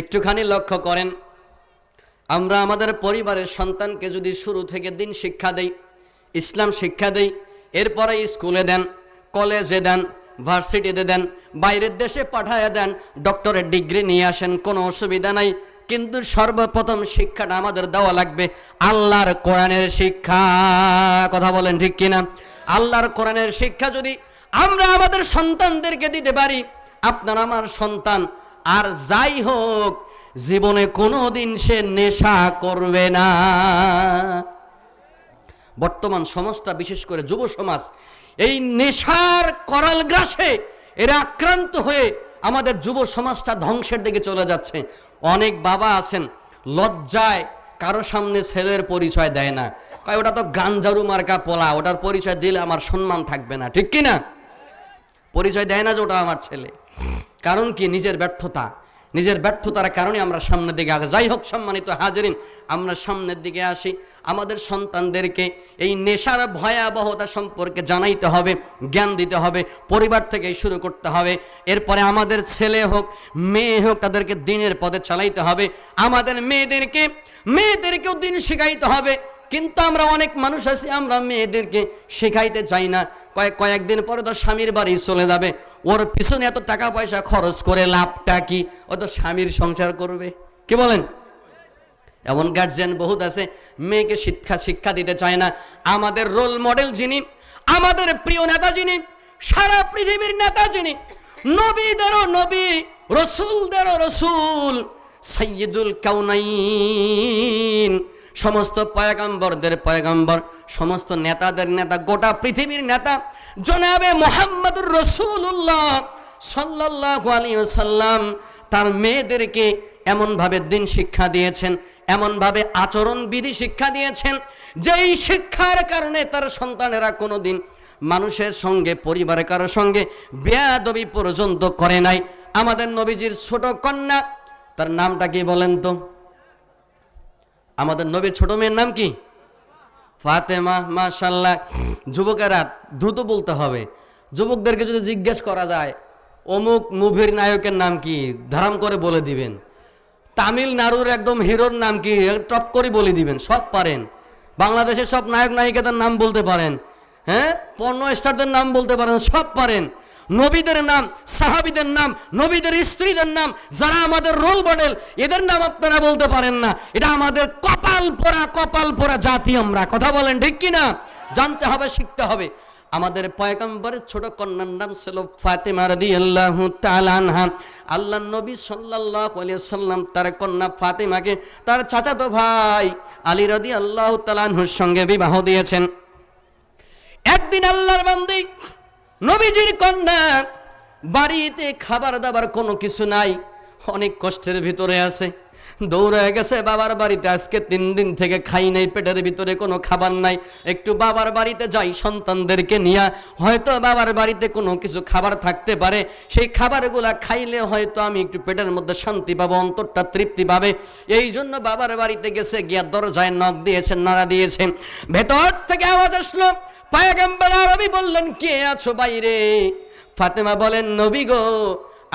একটুখানি লক্ষ্য করেন, আমরা আমাদের পরিবারের সন্তানকে যদি শুরু থেকে দিন শিক্ষা দেই, ইসলাম শিক্ষা দেই, এরপরে স্কুলে দেন, কলেজে দেন, ভার্সিটিতে দেন, বাইরের দেশে পাঠায় দেন, ডক্টরের ডিগ্রি নিয়ে আসেন, কোনো অসুবিধা নাই, কিন্তু সর্বপ্রথম শিক্ষাটা আমাদের দেওয়া লাগবে আল্লাহর কোরআনের শিক্ষা। কথা বলেন ঠিক কিনা? আল্লাহর কোরআনের শিক্ষা যদি আমরা আমাদের সন্তানদেরকে দিতে পারি, আপনার আমার সন্তান আর যাই হোক জীবনে কোনোদিন সে নেশা করবে না। বর্তমান সমাজটা, বিশেষ করে যুব সমাজ, এই নেশার করাল গ্রাসে এরা আক্রান্ত হয়ে আমাদের যুব সমাজটা ধ্বংসের দিকে চলে যাচ্ছে। অনেক বাবা আছেন লজ্জায় কারো সামনে ছেলের পরিচয় দেয় না, কয় ওটা তো গাঞ্জারু মার্কা পোলা, ওটার পরিচয় দিলে আমার সম্মান থাকবে না, ঠিক কিনা? পরিচয় দেয় না যে ওটা আমার ছেলে। কারণ কি? নিজের ব্যর্থতা। নিজের ব্যর্থতার কারণে আমরা সামনের দিকে আগে। যাই হোক সম্মানিত হাজিরিন, আমরা সামনের দিকে আসি। আমাদের সন্তানদেরকে এই নেশার ভয়াবহতা সম্পর্কে জানাইতে হবে, জ্ঞান দিতে হবে, পরিবার থেকেই শুরু করতে হবে। এরপরে আমাদের ছেলে হোক মেয়ে হোক তাদেরকে দিনের পথে চালাইতে হবে। আমাদের মেয়েদেরকেও দিন শেখাইতে হবে। কিন্তু আমরা অনেক মানুষ আছি, আমরা মেয়েদেরকে শেখাইতে চাই না। কয়েকদিন পরে তো স্বামীর বাড়ি চলে যাবে, ওর পিছনে এত টাকা পয়সা খরচ করে লাভটা কি? ও তো স্বামীর সংসার করবে। কি বলেন? এমন গার্জিয়ান বহুত আছে, মেয়েকে শিক্ষা দিতে চায় না। আমাদের রোল মডেল যিনি, আমাদের প্রিয় নেতা যিনি, সারা পৃথিবীর নেতা যিনি, নবীদেরও নবী, রসুলদেরও রসুল, সাইয়্যিদুল কাউনাইন, সমস্ত পয়গম্বরদের পয়গম্বর, সমস্ত নেতাদের নেতা, গোটা পৃথিবীর নেতা জনাবে মুহাম্মদুর রাসূলুল্লাহ সাল্লাল্লাহু আলাইহি ওয়াসাল্লাম তার মেয়েদেরকে এমনভাবে দিন শিক্ষা দিয়েছেন, এমনভাবে আচরণ বিধি শিক্ষা দিয়েছেন, যেই শিক্ষার কারণে তার সন্তানেরা কোনোদিন মানুষের সঙ্গে, পরিবারের কারোর সঙ্গে বেয়াদবি পর্যন্ত করে নাই। আমাদের নবীজির ছোট কন্যা, তার নামটা কি বলেন তো? আমাদের নবীর ছোট মেয়ের নাম কি? ফাতেমা। মাশাআল্লাহ। যুবকেরা দ্রুত বলতে হবে। যুবকদেরকে যদি জিজ্ঞেস করা যায় অমুক মুভির নায়কের নাম কি, ধারাম করে বলে দিবেন। তামিলনাড়ুর একদম হিরোর নাম কি, টপ করে বলে দিবেন। সব পারেন। বাংলাদেশের সব নায়ক নায়িকাদের নাম বলতে পারেন, হ্যাঁ, পর্ন স্টারদের নাম বলতে পারেন, সব পারেন। নবীদের নাম, সাহাবীদের নাম, নবীদের স্ত্রীদের নাম, যারা আমাদের রোল মডেল, এদের নাম আপনারা বলতে পারেন না। এটা আমাদের কপাল পোড়া জাতি আমরা। কথা বলেন ঠিক কি না? জানতে হবে, শিখতে হবে। আমাদের পয়গম্বরের ছোট কন্যার নাম ছিল ফাতেমা রাদিয়াল্লাহু তাআলা আনহা। আল্লাহর নবী সাল্লাল্লাহু আলাইহি ওয়াসাল্লাম তার কন্যা ফাতেমাকে তার চাচাতো ভাই আলী রাদিয়াল্লাহু তাআলা আনহুর সঙ্গে বিবাহ দিয়েছেন। একদিন আল্লাহর বান্দী নবীজির কন্যা বাড়িতে খাবার দাবার কোনো কিছু নাই, অনেক কষ্টের ভিতরে আছে, দৌড়ে গেছে বাবার বাড়িতে। আজকে 3 দিন থেকে খাই নাই, পেটের ভিতরে কোনো খাবার নাই, একটু বাবার বাড়িতে যাই সন্তানদেরকে নিয়ে, হয়তো বাবার বাড়িতে কোনো কিছু খাবার থাকতে পারে, সেই খাবারগুলা খাইলে হয়তো আমি একটু পেটের মধ্যে শান্তি পাবো, অন্তরটা তৃপ্তি পাবে। এই জন্য বাবার বাড়িতে গেছে, গিয়া দরজায় নক দিয়েছেন, নাড়া দিয়েছেন। ভেতর থেকে আওয়াজ আসলো। পয়গম্বর আরবি বললেন, কে আছো বাইরে? ফাতেমা বলেন, নবী গো,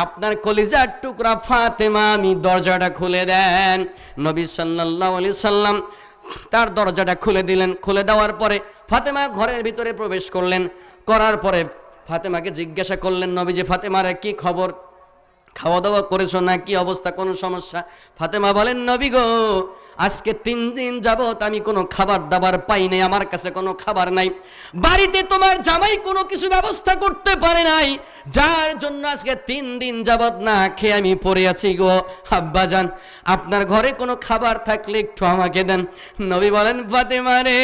আপনার কলিজার টুকরা ফাতেমা। আমি দরজাটা খুলে দেন। নবী সাল্লাল্লাহু আলাইহি সাল্লাম তার দরজাটা খুলে দিলেন। খুলে দেওয়ার পরে ফাতেমা ঘরের ভিতরে প্রবেশ করলেন। করার পরে ফাতেমাকে জিজ্ঞাসা করলেন, নবীজি, ফাতেমার কি খবর? খাওয়া দাওয়া করেছো না? কি অবস্থা, কোনো সমস্যা? ফাতেমা বলেন, নবী গো, আজকে 3 দিন যাবত আমি কোনো খাবার দাবার পাই নাই, আমার কাছে কোনো খাবার নাই। বাড়িতে তোমার জামাই কোনো কিছু ব্যবস্থা করতে পারে নাই, যার জন্য আজকে 3 দিন যাবত না খেয়ে আমি পড়ে আছি গো। আব্বাজান, আপনার ঘরে কোনো খাবার থাকলে একটু আমাকে দেন। নবী বলেন, ফাতেমা রে,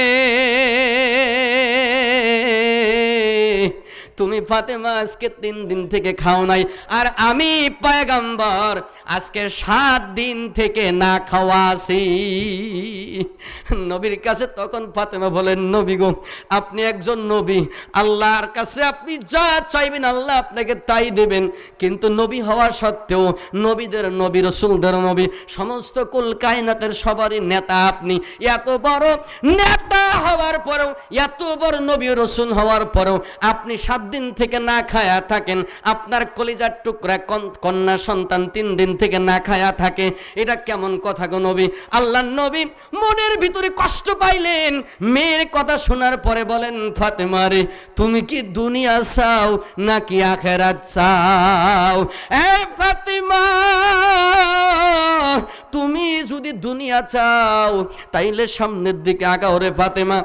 তুমি ফাতেমা আজকে 3 দিন থেকে খাও নাই, আর আমি পয়গম্বর আজকে 7 দিন থেকে না খাওয়া আছি। নবীর কাছে তখন ফাতেমা বলেন, নবী গো, আপনি একজন নবী, আল্লাহর কাছে আপনি যা চাইবেন আল্লাহ আপনাকে তাই দেবেন। কিন্তু নবী হওয়া সত্ত্বেও, নবীদের নবী, রসুলদের নবী, সমস্ত কুল কায়নাতের সবারই নেতা আপনি। এত বড় নেতা হওয়ার পরেও, এত বড় নবী রসুল হওয়ার পরেও আপনি 7 দিন থেকে না খায়া থাকেন। আপনার কলিজার টুকরা কন্যা সন্তান 3 দিন থেকে না খায়া থাকে, এটা কেমন কথা গো নবী? আল্লাহর নবী মনের ভিতরে কষ্ট পাইলেন। মেয়ের কথা শোনার পরে বলেন, ফাতেমা রে, তুমি কি দুনিয়া চাও নাকি আখিরাত চাও? এ ফাতেমা, তুমি যদি দুনিয়া চাও তাইলে সামনের দিকে আগাও রে ফাতেমা।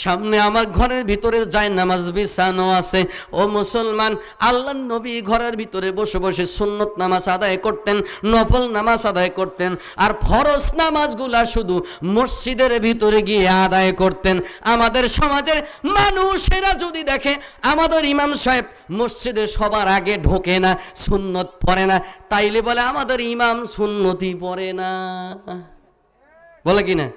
সামনে আমার ঘরের ভিতরে জায়নামাজ বিছানো আছে। ও মুসলমান, আল্লাহর নবী ঘরের ভিতরে বসে বসে সুন্নত নামাজ আদায় করতেন, নফল নামাজ আদায় করতেন, আর ফরজ নামাজগুলা শুধু মসজিদের ভিতরে গিয়ে আদায় করতেন। আমাদের সমাজের মানুষেরা যদি দেখে আমাদের ইমাম সাহেব মসজিদে সবার আগে ঢোকে না, সুন্নত পড়ে না, তাইলে বলে আমাদের ইমাম সুন্নতি পড়ে না, বলে কি না?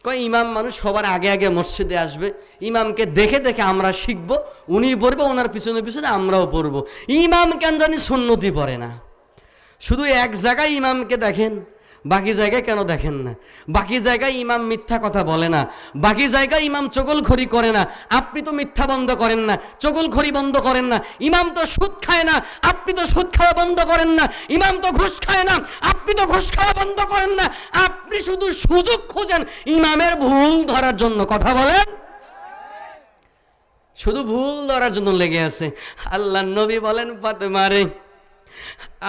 কয় ইমাম মানুষ সবার আগে আগে মসজিদে আসবে, ইমামকে দেখে দেখে আমরা শিখব, উনি পড়বে, ওনার পিছনে পিছনে আমরাও পড়বো। ইমাম কেন জানি সুন্নতি পড়ে না, শুধু এক জায়গায় ইমামকে দেখেন, বাকি জায়গায় কেন দেখেন না? বাকি জায়গায় ইমাম মিথ্যা কথা বলে না, বাকি জায়গায় ইমাম চগলখড়ি করে না, আপনি তো মিথ্যা বন্ধ করেন না, চগলখড়ি বন্ধ করেন না। ইমাম তো সুদ খায় না, আপনি তো সুদ খাওয়া বন্ধ করেন না। ইমাম তো ঘুষ খায় না, আপনি তো ঘুষ খাওয়া বন্ধ করেন না। আপনি শুধু সুযোগ খোঁজেন ইমামের ভুল ধরার জন্য। কথা বলেন, শুধু ভুল ধরার জন্য লেগে আছে। আল্লাহ নবী বলেন, ফাতেমা রে,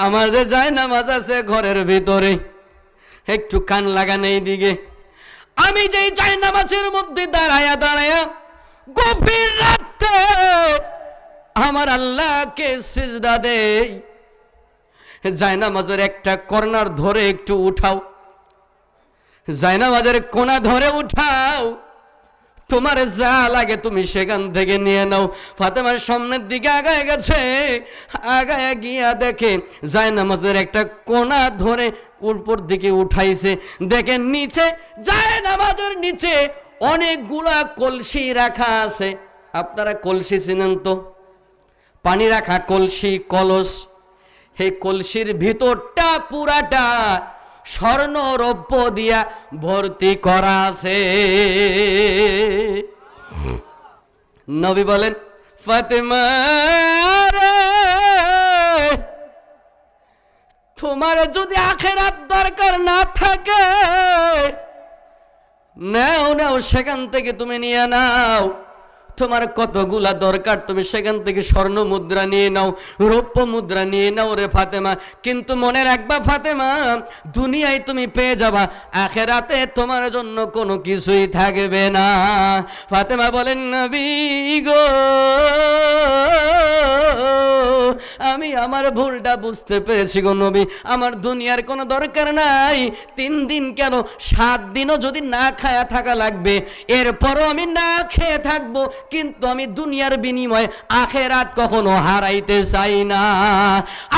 আমার যে জায়নামাজ আছে ঘরের ভিতরে, একটু কান লাগান এই দিকে। আমি যেই জায়নামাজের মধ্যে দাঁড়ায়া দাঁড়ায়া গভীর রাতে আমার আল্লাহকে সিজদা দেই, জায়নামাজের একটা কর্নার ধরে একটু উঠাও, জায়নামাজের কোনা ধরে উঠাও, তোমার যা লাগে তুমি সেখান থেকে নিয়ে নাও। ফাতেমার সামনের দিকে আগায় গেছে, আগায় গিয়া দেখে জায়নামাজের একটা কোনা ধরে উপর দিকে উঠাইছে, দেখে নিচে জায়নামাজের নিচে অনেকগুলা কলসি রাখা আছে। আপনারা কলসি চিনেন তো, পানি রাখা কলসি, কলস। এই কলসির ভিতরটা পুরাটা স্বর্ণ রৌপ্য দিয়া ভর্তি করা আছে। নবী বলেন, ফাতেমা রে, তোমার যদি আখিরাত দরকার না থাকে, নাও নাও সেখান থেকে তুমি নিয়ে নাও। তোমার কতগুলা দরকার তুমি সেখান থেকে স্বর্ণ মুদ্রা নিয়ে নাও, রৌপ্য মুদ্রা নিয়ে নাও রে ফাতেমা। কিন্তু মনে রাখবা ফাতেমা, দুনিয়ায় তুমি পেয়ে যাবা, আখিরাতে তোমার জন্য কোনো কিছুই থাকবে না। ফাতেমা বলেন, নবী গো, আমি আমার ভুলটা বুঝতে পেরেছি গো নবী, আমার দুনিয়ার কোনো দরকার নাই। 3 দিন কেন 7 দিনও যদি না খায়া থাকা লাগবে, এরপরও আমি না খেয়ে থাকবো, কিন্তু আমি দুনিয়ার বিনিময়ে আখিরাত কখনো হারাইতে চাই না।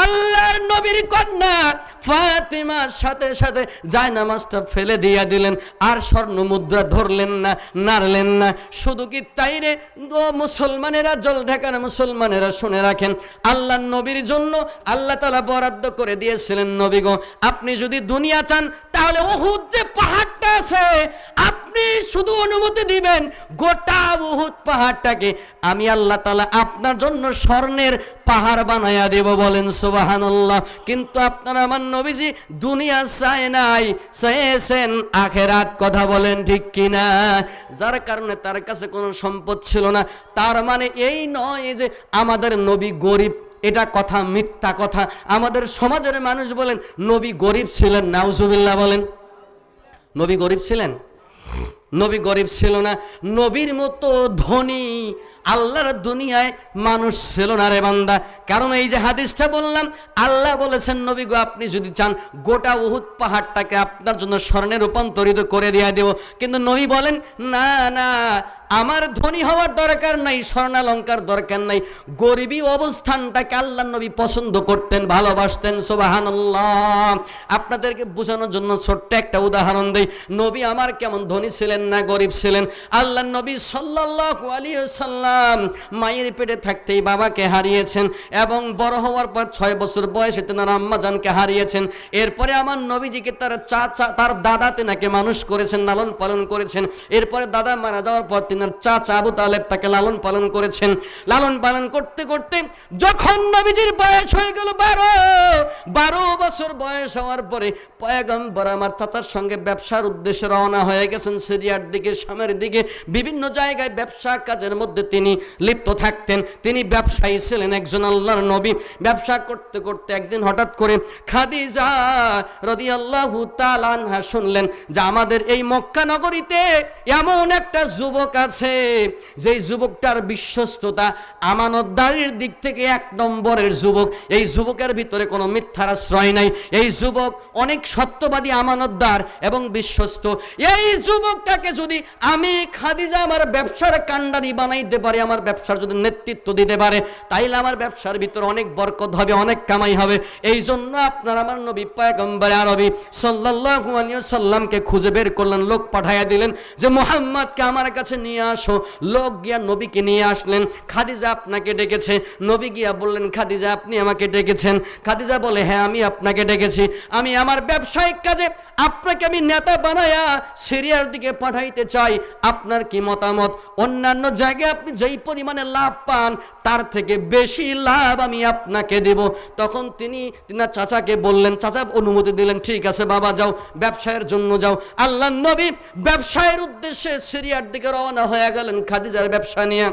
আল্লাহর নবীর কন্যা ফাতেমার সাথে সাথে জায়নামাজটা ফেলে দিয়া দিলেন, আর স্বর্ণ মুদ্রা ধরলেন না, নাড়লেন না। শুধু কি তাই রে মুসলমানেরা, জল ঢাকার মুসলমানেরা শুনে রাখেন, আল্লাহর নবীর জন্য আল্লাহ তাআলা বরাদ্দ করে দিয়েছিলেন, নবী গো, আপনি যদি দুনিয়া চান তাহলে উহুদ যে পাহাড়টা আছে, আপনি শুধু অনুমতি দিবেন, গোটা উহুদ পাহাড়টাকে আমি আল্লাহ তাআলা আপনার জন্য স্বর্ণের পাহাড় বানায়া দেব। বলেন সুবহানাল্লাহ। কিন্তু আপনারা আমার নবীজি দুনিয়া চায় নাই, চেয়েছেন আখিরাত। কথা বলেন ঠিক কিনা? যার কারণে তার কাছে কোনো সম্পদ ছিল না। তার মানে এই নয় যে আমাদের নবী গরিব, এটা কথা, মিথ্যা কথা। আমাদের সমাজের মানুষ বলেন নবী গরিব ছিলেন, নাউজুবিল্লাহ বলেন। নবী গরিব ছিলেন? নবী গরিব ছিল না। নবীর মতো ধনী আল্লাহর দুনিয়ায় মানুষ ছিল না রে বান্দা। কারণ এই যে হাদিসটা বললাম, আল্লাহ বলেছেন, নবী গো, আপনি যদি চান গোটা উহুদ পাহাড়টাকে আপনার জন্য স্বর্ণে রূপান্তরিত করে দিয়ে দেব। কিন্তু নবী বলেন, না না, আমার ধনী হওয়ার দরকার নাই, স্বর্ণালঙ্কার দরকার নাই। গরিবী অবস্থানটাকে আল্লাহর নবী পছন্দ করতেন, ভালোবাসতেন। সুবহানাল্লাহ। আপনাদেরকে বোঝানোর জন্য ছোট্ট একটা উদাহরণ দেই। নবী আমার কেমন ধনী ছিলেন না গরিব ছিলেন? আল্লাহর নবী সাল্লাল্লাহু আলাইহি ওয়াসাল্লাম মায়ের পেটে থাকতেই বাবাকে হারিয়েছেন, এবং বড় হওয়ার পর 6 বছর বয়সে তেনার আম্মা জানকে হারিয়েছেন। এরপরে আমার নবীজিকে তার চাচা, তার দাদা তেনাকে মানুষ করেছেন, লালন পালন করেছেন। এরপরে দাদা মারা যাওয়ার পর তেনার চাচা আবু তালেব তাকে লালন পালন করেছেন। লালন পালন করতে করতে যখন নবীজির বয়স হয়ে গেল 12 বছর বয়স হওয়ার পরে পয়গম্বর আমার চাচার সঙ্গে ব্যবসার উদ্দেশ্যে রওনা হয়ে গেছেন সিরিয়ার দিকে, শামের দিকে। বিভিন্ন জায়গায় ব্যবসা কাজের মধ্যে তিনি লিপ্ত থাকতেন। তিনি ব্যবসায়ী ছিলেন, একজন আল্লাহর নবী। ব্যবসা করতে করতে একদিন হঠাৎ করে খাদিজা রাদিয়াল্লাহু তাআলা আনহা শুনলেন যে আমাদের এই মক্কা নগরীতে এমন একটা যুবক আছে, যেই যুবকটার বিশ্বস্ততা আমানতদারির দিক থেকে 1 নম্বরের যুবক, এই যুবকের ভিতরে কোনো মিথ্যার আশ্রয় নাই, এই যুবক অনেক সত্যবাদী, আমানতদার এবং বিশ্বস্ত। এই যুবকটাকে যদি আমি খাদিজা আমার ব্যবসার কাণ্ডারি বানাইতে পারি, আমার ব্যবসার যদি নেতৃত্ব দিতে পারে, তাইলে আমার ব্যবসার ভিতরে অনেক বরকত হবে, অনেক কামাই হবে। এই জন্য আপনার আমার নবী পয়গম্বর আরবি সাল্লাল্লাহু আলাইহি ওয়াসাল্লামকে খুঁজে বের করলেন, লোক পাঠাইয়া দিলেন যে মুহাম্মদকে আমার কাছে নিয়ে আসো। লোক গিয়া নবীকে নিয়ে আসলেন, খাদিজা আপনাকে ডেকেছে। নবী গিয়া বললেন, খাদিজা আপনি আমাকে ডেকেছেন? খাদিজা বলে, হ্যাঁ আমি আপনাকে ডেকেছি, আমি আমার ব্যবসায়িক কাজে আপনাকে আমি নেতা বানায়া সিরিয়ার দিকে পাঠাইতে চাই, আপনার কি মতামত? অন্যান্য জায়গায় আপনি যেই পরিমাণে লাভ পান তার থেকে বেশি লাভ আমি আপনাকে দেব। তখন তিনি তিনার চাচাকে বললেন, চাচা অনুমতি দিলেন, ঠিক আছে বাবা যাও, ব্যবসায়ের জন্য যাও। আল্লাহর নবী ব্যবসায়ের উদ্দেশ্যে সিরিয়ার দিকে রওনা হয়ে গেলেন খাদিজার ব্যবসা নিয়ে।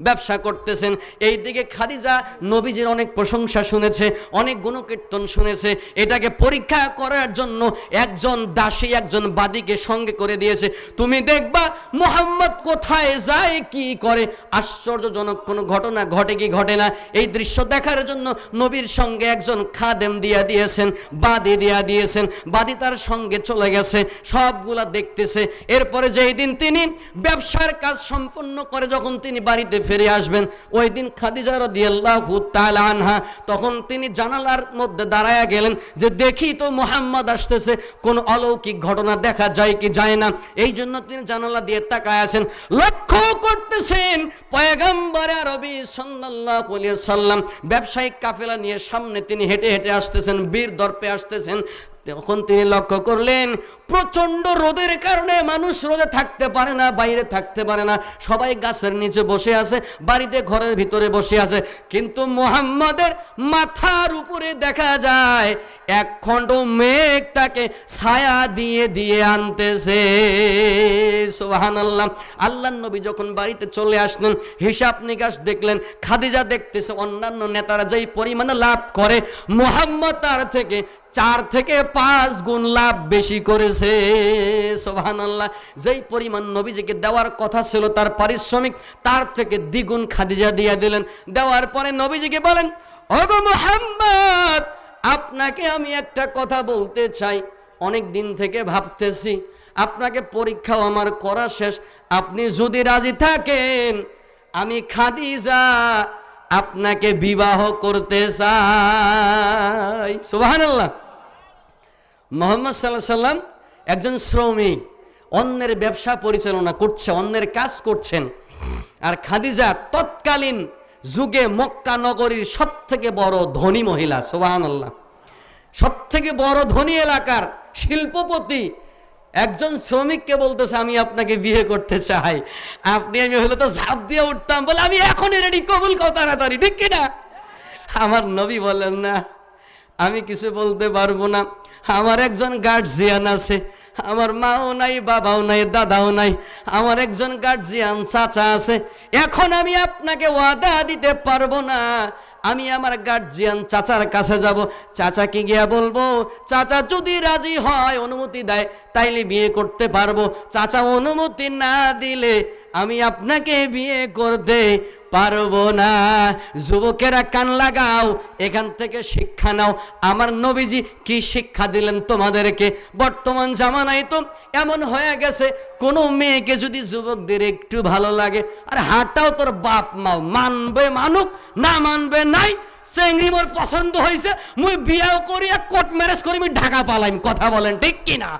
ব্যবসা করতেছেন, এইদিকে খাদিজা নবীজির অনেক প্রশংসা শুনেছে, অনেক গুণকীর্তন শুনেছে। এটাকে পরীক্ষা করার জন্য একজন দাসী, একজন বাদীকে সঙ্গে করে দিয়েছে। তুমি দেখবা মুহাম্মদ কোথায় যায়, কি করে, আশ্চর্যজনক কোনো ঘটনা ঘটে কি ঘটে না, এই দৃশ্য দেখার জন্য নবীর সঙ্গে একজন খাদেম দিয়া দিয়েছেন, বাদী দিয়া দিয়েছেন। বাদী তার সঙ্গে চলে গেছে, সবগুলা দেখতেছে। এরপরে যেই দিন তিনি ব্যবসার কাজ সম্পন্ন করে যখন তিনি বাড়িতে ফিরে আসবেন, ওই দিন খাদিজা রাদিয়াল্লাহু তাআলা আনহা তখন তিনি জানালার মধ্যে দাঁড়ায়া গেলেন যে দেখি তো মুহাম্মদ আসতেছে, কোন অলৌকিক ঘটনা দেখা যায় কি যায় না। এই জন্য তিনি জানালা দিয়ে তাকায় আছেন, লক্ষ্য করতেছেন পয়গম্বর আরবি সাল্লাল্লাহু আলাইহি সাল্লাম ব্যবসায়িক কাফেলা নিয়ে সামনে তিনি হেঁটে হেঁটে আসতেছেন, বীর দর্পে আসতেছেন। তখন তিনি লক্ষ্য করলেন প্রচন্ড রোদের কারণে মানুষ রোদে থাকতে পারে না, বাইরে থাকতে পারে না, সবাই গাছের নিচে বসে আছে, বাড়িতে ঘরের ভিতরে বসে আছে। কিন্তু মুহাম্মাদের মাথার উপরে দেখা যায় এক খণ্ড মেঘ তাকে ছায়া দিয়ে দিয়ে আনতেছে। সুবহানাল্লাহ। আল্লাহর নবী যখন বাড়িতে চলে আসলেন, হিসাব নিকাশ দেখলেন, খাদিজা দেখতেছে অন্যান্য নেতারা যেই পরিমাণে লাভ করে, মুহাম্মদ তার থেকে 4 থেকে 5 গুণ লাভ বেশি করেছে। সুবহানাল্লাহ। যেই পরিমাণ নবীজিকে দেওয়ার কথা ছিল তার পারিশ্রমিক, তার থেকে দ্বিগুণ খাদিজা দিয়ে দিলেন। দেওয়ার পরে নবীজিকে বলেন, ওগো মুহাম্মদ, আপনাকে আমি একটা কথা বলতে চাই, অনেক দিন থেকে ভাবতেছি, আপনাকে পরীক্ষাও আমার করা শেষ, আপনি যদি রাজি থাকেন আমি খাদিজা আপনাকে বিবাহ করতে চাই। সুবহানাল্লাহ। মুহাম্মদ সাল্লাল্লাহু আলাইহি সাল্লাম একজন শ্রমিক, অন্যের ব্যবসা পরিচালনা করছে, অন্যের কাজ করছেন। আর খাদিজা তৎকালীন যুগে মক্কা নগরীর সবথেকে বড় ধনী মহিলা। সুবহানাল্লাহ। সবথেকে বড় ধনী এলাকার শিল্পপতি একজন শ্রমিককে বলতেছে আমি আপনাকে বিয়ে করতে চাই। আপনি আমি হলে তো ঝাঁপ দিয়ে উঠতাম, বলে আমি এখনই রেডি, কবুল কর তাড়াতাড়ি, ঠিক কিনা? আমার নবী বলেন না, আমি কিছু বলতে পারবো না, আমার একজন গার্জিয়ান আছে, আমার মাও নাই, বাবাও নাই, দাদাও নাই, আমার একজন গার্জিয়ান চাচা আছে, এখন আমি আপনাকে ওয়াদা দিতে পারবো না। আমি আমার গার্জিয়ান চাচার কাছে যাব, চাচাকে গিয়া বলবো, চাচা যদি রাজি হয়, অনুমতি দেয়, তাইলে বিয়ে করতে পারবো, চাচা অনুমতি না দিলে আমি আপনাকে বিয়ে করতে পারবো না। যুবকেরা কান লাগাও, এখান থেকে শিক্ষা নাও। আমার নবীজি কি শিক্ষা দিলেন তোমাদেরকে? বর্তমান জামানায় তো এমন হয়ে গেছে, কোনো মেয়েকে যদি যুবকদের একটু ভালো লাগে, আর হাঁটাও তোর বাপ মাও, মানবে মানুক, না মানবে নাই, চেংড়ি মোর পছন্দ হয়েছে, মুই বিয়াও করি, কোর্ট ম্যারেজ করি, আমি ঢাকা পালাইম। কথা বলেন ঠিক কিনা?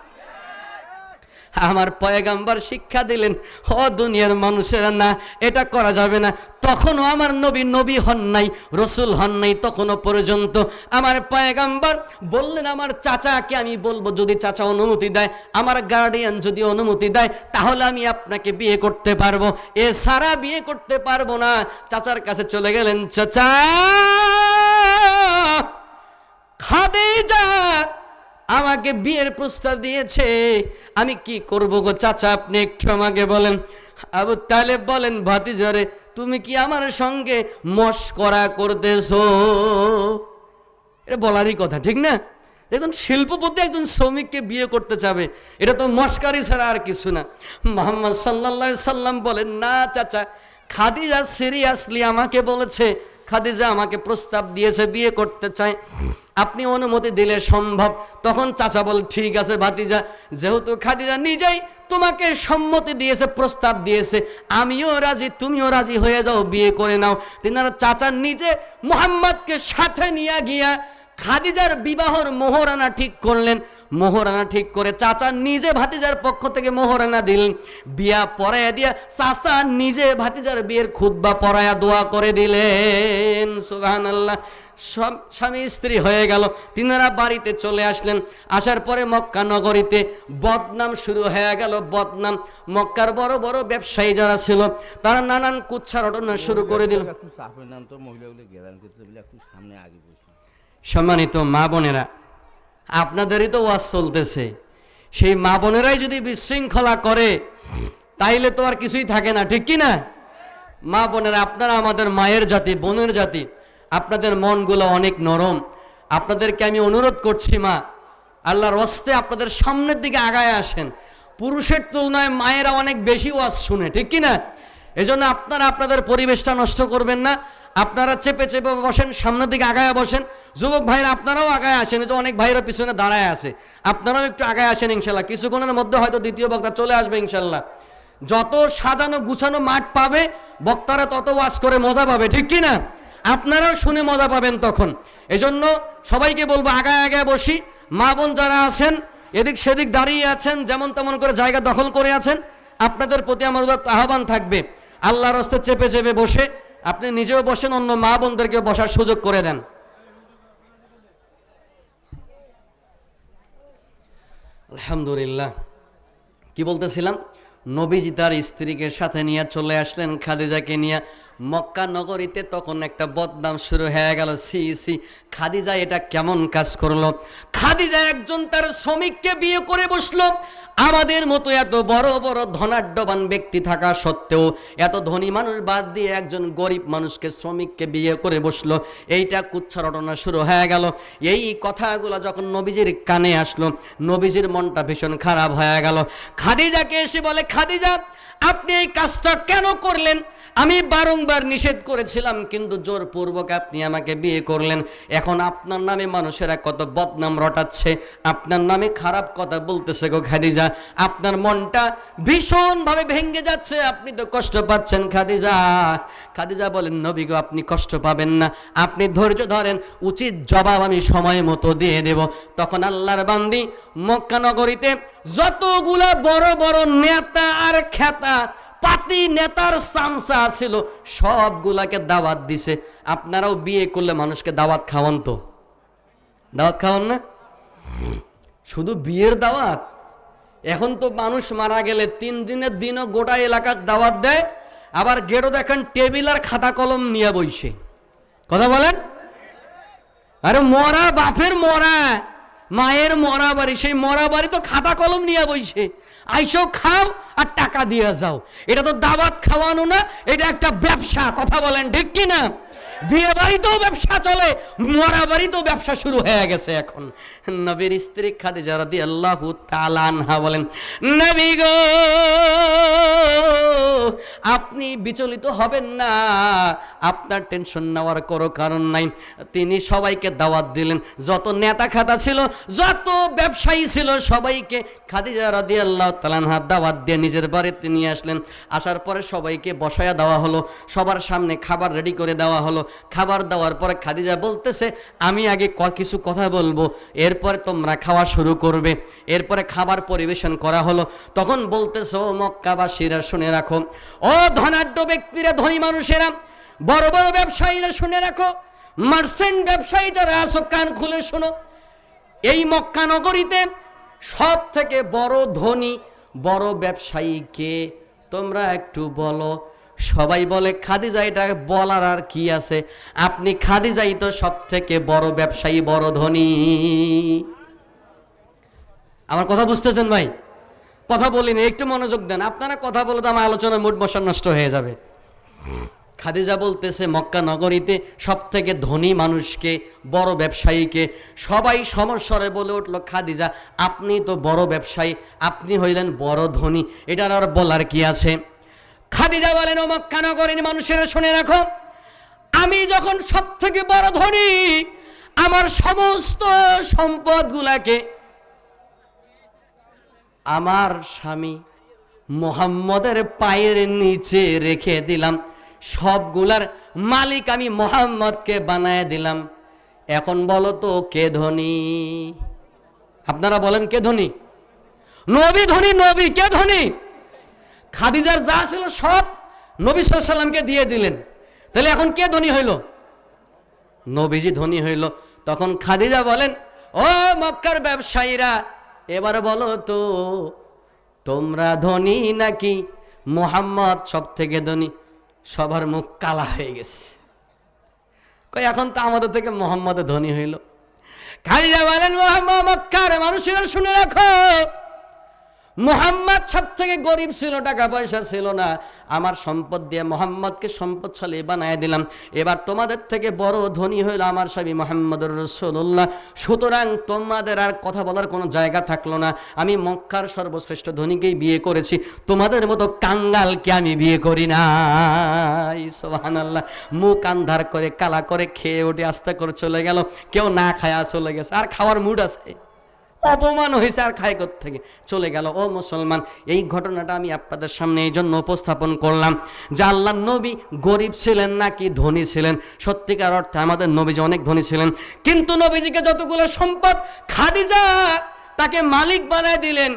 আমার পয়গম্বর শিক্ষা দিলেন, ও দুনিয়ার মানুষেরা, না, এটা করা যাবে না। তখনও আমার নবী হন নাই, রসুল হন নাই, তখনও পর্যন্ত আমার পয়গম্বর বললেন আমার চাচাকে আমি বলবো, যদি চাচা অনুমতি দেয়, আমার গার্ডিয়ান যদি অনুমতি দেয়, তাহলে আমি আপনাকে বিয়ে করতে পারবো, এছাড়া বিয়ে করতে পারবো না। চাচার কাছে চলে গেলেন, চাচা, খাদিজা আমাকে বিয়ের প্রস্তাব দিয়েছে, আমি কি করব গো চাচা, আপনি একটু আমাকে বলেন। আবু তালেব বলেন, ভাতিজারে, তুমি কি আমার সঙ্গে মশকরা করতেছো? এটা বলারই কথা, ঠিক না? দেখুন শিল্পপতি একজন শ্রমিককে বিয়ে করতে চাবে, এটা তো মস্কারি ছাড়া আর কিছু না। মুহাম্মদ সাল্লাল্লাহু আলাইহি সাল্লাম বলেন, না চাচা, খাদিজা সিরিয়াসলি আমাকে বলেছে, খাদিজা আমাকে প্রস্তাব দিয়েছে, বিয়ে করতে চায়, আপনি অনুমতি দিলে সম্ভব। তখন চাচা বল, ঠিক আছে ভাতিজা, যেহেতু খাদিজা নিজেই তোমাকে সম্মতি দিয়েছে, প্রস্তাব দিয়েছে, আমিও রাজি, তুমিও রাজি হয়ে যাও, বিয়ে করে নাও। তিনারা চাচা নিজে মুহাম্মদকে সাথে নিয়ে গিয়া খাদিজার বিবাহর মোহরানা ঠিক করলেন। মোহরানা ঠিক করে চাচা নিজে ভাতিজার পক্ষ থেকে মোহরানা দিলেন, বিয়া পড়াইয়া দিয়া চাচা নিজে ভাতিজার বিয়ের খুতবা পড়াইয়া দোয়া করে দিলেন। সুবহানাল্লাহ। স্বামী স্ত্রী হয়ে গেল। তিনারা বাড়িতে চলে আসলেন। আসার পরে মক্কা নগরীতে বদনাম শুরু হয়ে গেল। বদনাম, মক্কার বড় বড় ব্যবসায়ী যারা ছিল তারা নানান কুচ্ছা রটনা শুরু করে দিল। সম্মানিত মা বোনেরা, আপনাদেরই তো ওয়াজ চলতেছে, সেই মা বোনেরাই যদি বিশৃঙ্খলা করে তাইলে তো আর কিছুই থাকে না, ঠিক কি না? মা বোনেরা, আপনারা আমাদের মায়ের জাতি, বোনের জাতি, আপনাদের মনগুলো অনেক নরম। আপনাদেরকে আমি অনুরোধ করছি, মা, আল্লাহর হস্তে আপনাদের সামনের দিকে আগায় আসেন। পুরুষের তুলনায় মায়েরা অনেক বেশি ওয়াজ শুনে, ঠিক কি না? এজন্য আপনারা আপনাদের পরিবেশটা নষ্ট করবেন না। আপনারা চেপে চেপে বসেন, সামনের দিকে আগায় বসেন। যুবক ভাইরা আপনারাও আগায় আসেন, এই যে অনেক ভাইরা পিছনে দাঁড়ায় আছে, আপনারাও একটু আগায় আসেন। ইনশাল্লাহ কিছুক্ষণের মধ্যে হয়তো দ্বিতীয় বক্তা চলে আসবে ইনশাল্লাহ। যত সাজানো গুছানো মাঠ পাবে বক্তারা তত ওয়াজ করে মজা পাবে, ঠিক কি না? আপনারাও শুনে মজা পাবেন তখন। এজন্য সবাইকে বলবো আগায় আগায় বসি। মা বোন যারা আছেন এদিক সেদিক দাঁড়িয়ে আছেন, যেমন তেমন করে জায়গা দখল করে আছেন, আপনাদের প্রতি আমার আহ্বান থাকবে, আল্লাহর হস্তে চেপে চেপে বসে আপনি নিজেও বসেন, অন্য মা বোনদেরকে বসার সুযোগ করে দেন। আলহামদুলিল্লাহ। কি বলতেছিলাম? নবীজি তার স্ত্রীকে সাথে নিয়ে চলে আসলেন, খাদিজাকে নিয়ে মক্কা নগরীতে। তখন একটা বদনাম শুরু হয়ে গেল, সি সি, খাদিজা এটা কেমন কাজ করলো? খাদিজা একজন তার শ্রমিককে বিয়ে করে বসলো। আমাদের মতো এত বড় বড় ধনাঢ্যবান ব্যক্তি থাকা সত্ত্বেও এত ধনী মানুষ বাদ দিয়ে একজন গরিব মানুষকে, শ্রমিককে বিয়ে করে বসলো। এইটা কুচ্ছা রটনা শুরু হয়ে গেল। এই কথাগুলো যখন নবীজির কানে আসলো, নবীজির মনটা ভীষণ খারাপ হয়ে গেল। খাদিজাকে এসে বলে, খাদিজা, আপনি এই কাজটা কেন করলেন? আমি বারংবার নিষেধ করেছিলাম, কিন্তু জোরপূর্বক আপনি আমাকে বিয়ে করলেন। এখন আপনার নামে মানুষেরা কত বদনাম রটাচ্ছে, আপনার নামে খারাপ কথা বলতেছে গো খাদিজা। আপনার মনটা ভীষণভাবে ভেঙে যাচ্ছে, আপনি তো কষ্ট পাচ্ছেন খাদিজা। খাদিজা বলেন, নবী গো, আপনি কষ্ট পাবেন না, আপনি ধৈর্য ধরেন, উচিত জবাব আমি সময় মতো দিয়ে দেব। তখন আল্লাহর বান্দি মক্কা নগরীতে যতগুলা বড় বড় নেতা আর খ্যাতা পাতি নেতার চামচা ছিল সবগুলাকে দাওয়াত দিছে। আপনারাও বিয়ে করলে মানুষকে দাওয়াত খাওয়ান, তো দাওয়াত খাওয়ান না? শুধু বিয়ের দাওয়াত? এখন তো মানুষ মারা গেলে 3 দিনের দিনও গোটা এলাকার দাওয়াত দেয়, আবার গেটও দেখেন টেবিল আর খাতা কলম নিয়ে বইছে। কথা বলেন? আরে মরা বাপের মরা, মায়ের মরা বাড়ি, সেই মরা বাড়ি তো খাতা কলম নিয়ে বইছে। আইসো, খাও আর টাকা দিয়ে যাও। এটা তো দাওয়াত খাওয়ানো না, এটা একটা ব্যবসা। কথা বলেন ঠিক কি না? বিয়ে বাড়িতেও ব্যবসা চলে, মরা বাড়িতেও ব্যবসা শুরু হয়ে গেছে এখন। নবীর স্ত্রী খাদিজা রাদিয়াল্লাহু তাআলা আনহা বলেন, নবী গো, আপনি বিচলিত হবেন না, আপনার টেনশন নেওয়ার কোনো কারণ নাই। তিনি সবাইকে দাওয়াত দিলেন, যত নেতা খাতা ছিল, যত ব্যবসায়ী ছিল, সবাইকে খাদিজা রাদিয়াল্লাহু তাআলা আনহা দাওয়াত দিয়ে নিজের বাড়িতে নিয়ে আসলেন। আসার পরে সবাইকে বসায়া দেওয়া হলো, সবার সামনে খাবার রেডি করে দেওয়া হলো। খাবার দেওয়ার পরে খাদিজা বলতেছে, আমি আগে কিছু কথা বলবো, এরপরে তোমরা খাওয়া শুরু করবে। এরপরে খাবার পরিবেশন করা হলো। তখন বলতেছে, ও মক্কাবাসীরা শুনে রাখো, ও ধনাঢ্য ব্যক্তিরা, ধনী মানুষেরা, বড় বড় ব্যবসায়ীরা শুনে রাখো, মার্চেন্ট ব্যবসায়ী যারা আছো কান খুলে শোনো। এই মক্কা নগরীতে সব থেকে বড় ধনী বড় ব্যবসায়ী কে? তোমরা একটু বলো। সবাই বলে খাদিজা। এটা বলার আর কি আছে? আপনি খাদিজাই তো সব থেকে বড় ব্যবসায়ী, বড় ধনী। আমার কথা বুঝতেছেন ভাই? কথা বলিনি, একটু মনোযোগ দেন। আপনারা কথা বলে তো আমার আলোচনার মুড বসার নষ্ট হয়ে যাবে। খাদিজা বলতেছে মক্কা নগরীতে সব থেকে ধনী মানুষকে, বড় ব্যবসায়ীকে, সবাই সমস্বরে বলে উঠল, খাদিজা আপনি তো বড় ব্যবসায়ী, আপনি হইলেন বড় ধনী, এটার আর বলার কি আছে? খাদিজা বলেন, ও মক্কা নগরীর মানুষেরা শুনে রাখো, আমি যখন সব থেকে বড় ধনী, আমার সমস্ত সম্পদগুলাকে আমার স্বামী মুহাম্মদের পায়ের নিচে রেখে দিলাম, সবগুলার মালিক আমি মুহাম্মদকে বানায় দিলাম। এখন বলো তো কে ধনী? আপনারা বলেন কে ধনী? নবী ধনী। নবী কে ধনী? খাদিজার যা ছিল সব নবী সাল্লাল্লাহু আলাইহি সাল্লামকে দিয়ে দিলেন। তাহলে এখন কে ধনী হইল? নবীজি ধনী হইল। তখন খাদিজা বলেন, ও মক্কার ব্যবসায়ীরা, এবার বলো তো তোমরা ধনী নাকি মুহাম্মদ সব থেকে ধনী? সবার মুখ কালা হয়ে গেছে। কই এখন তো আমাদের থেকে মুহাম্মদ ধনী হইল। খাদিজা বলেন, মুহাম্মদ, মক্কার মানুষেরা শুনে রাখো, মুহাম্মদ সব থেকে গরিব ছিল, টাকা পয়সা ছিল না, আমার সম্পদ দিয়ে মুহাম্মদকে সম্পদশালী বানায় দিলাম। এবার তোমাদের থেকে বড় ধনী হইল আমার স্বামী মুহাম্মদুর রাসূলুল্লাহ। সুতরাং তোমাদের আর কথা বলার কোনো জায়গা থাকলো না। আমি মক্কার সর্বশ্রেষ্ঠ ধনীকেই বিয়ে করেছি, তোমাদের মতো কাঙ্গালকে আমি বিয়ে করি নাই। সুবহানাল্লাহ। মুখ আন্ধার করে কালা করে খেয়ে উঠে আস্তে করে চলে গেল। কেউ না খায়া চলে গেছে, আর খাওয়ার মুড আছে, অপমান হয়েছে, আর খায় থেকে চলে গেল। ও মুসলমান, এই ঘটনাটা আমি আপনাদের সামনে এই জন্য উপস্থাপন করলাম যে আল্লাহর নবী গরিব ছিলেন নাকি ধনী ছিলেন? সত্যিকার অর্থে আমাদের নবীজি অনেক ধনী ছিলেন, কিন্তু নবীজিকে যতগুলো সম্পদ খাদিজা তাকে মালিক বানায় দিলেন,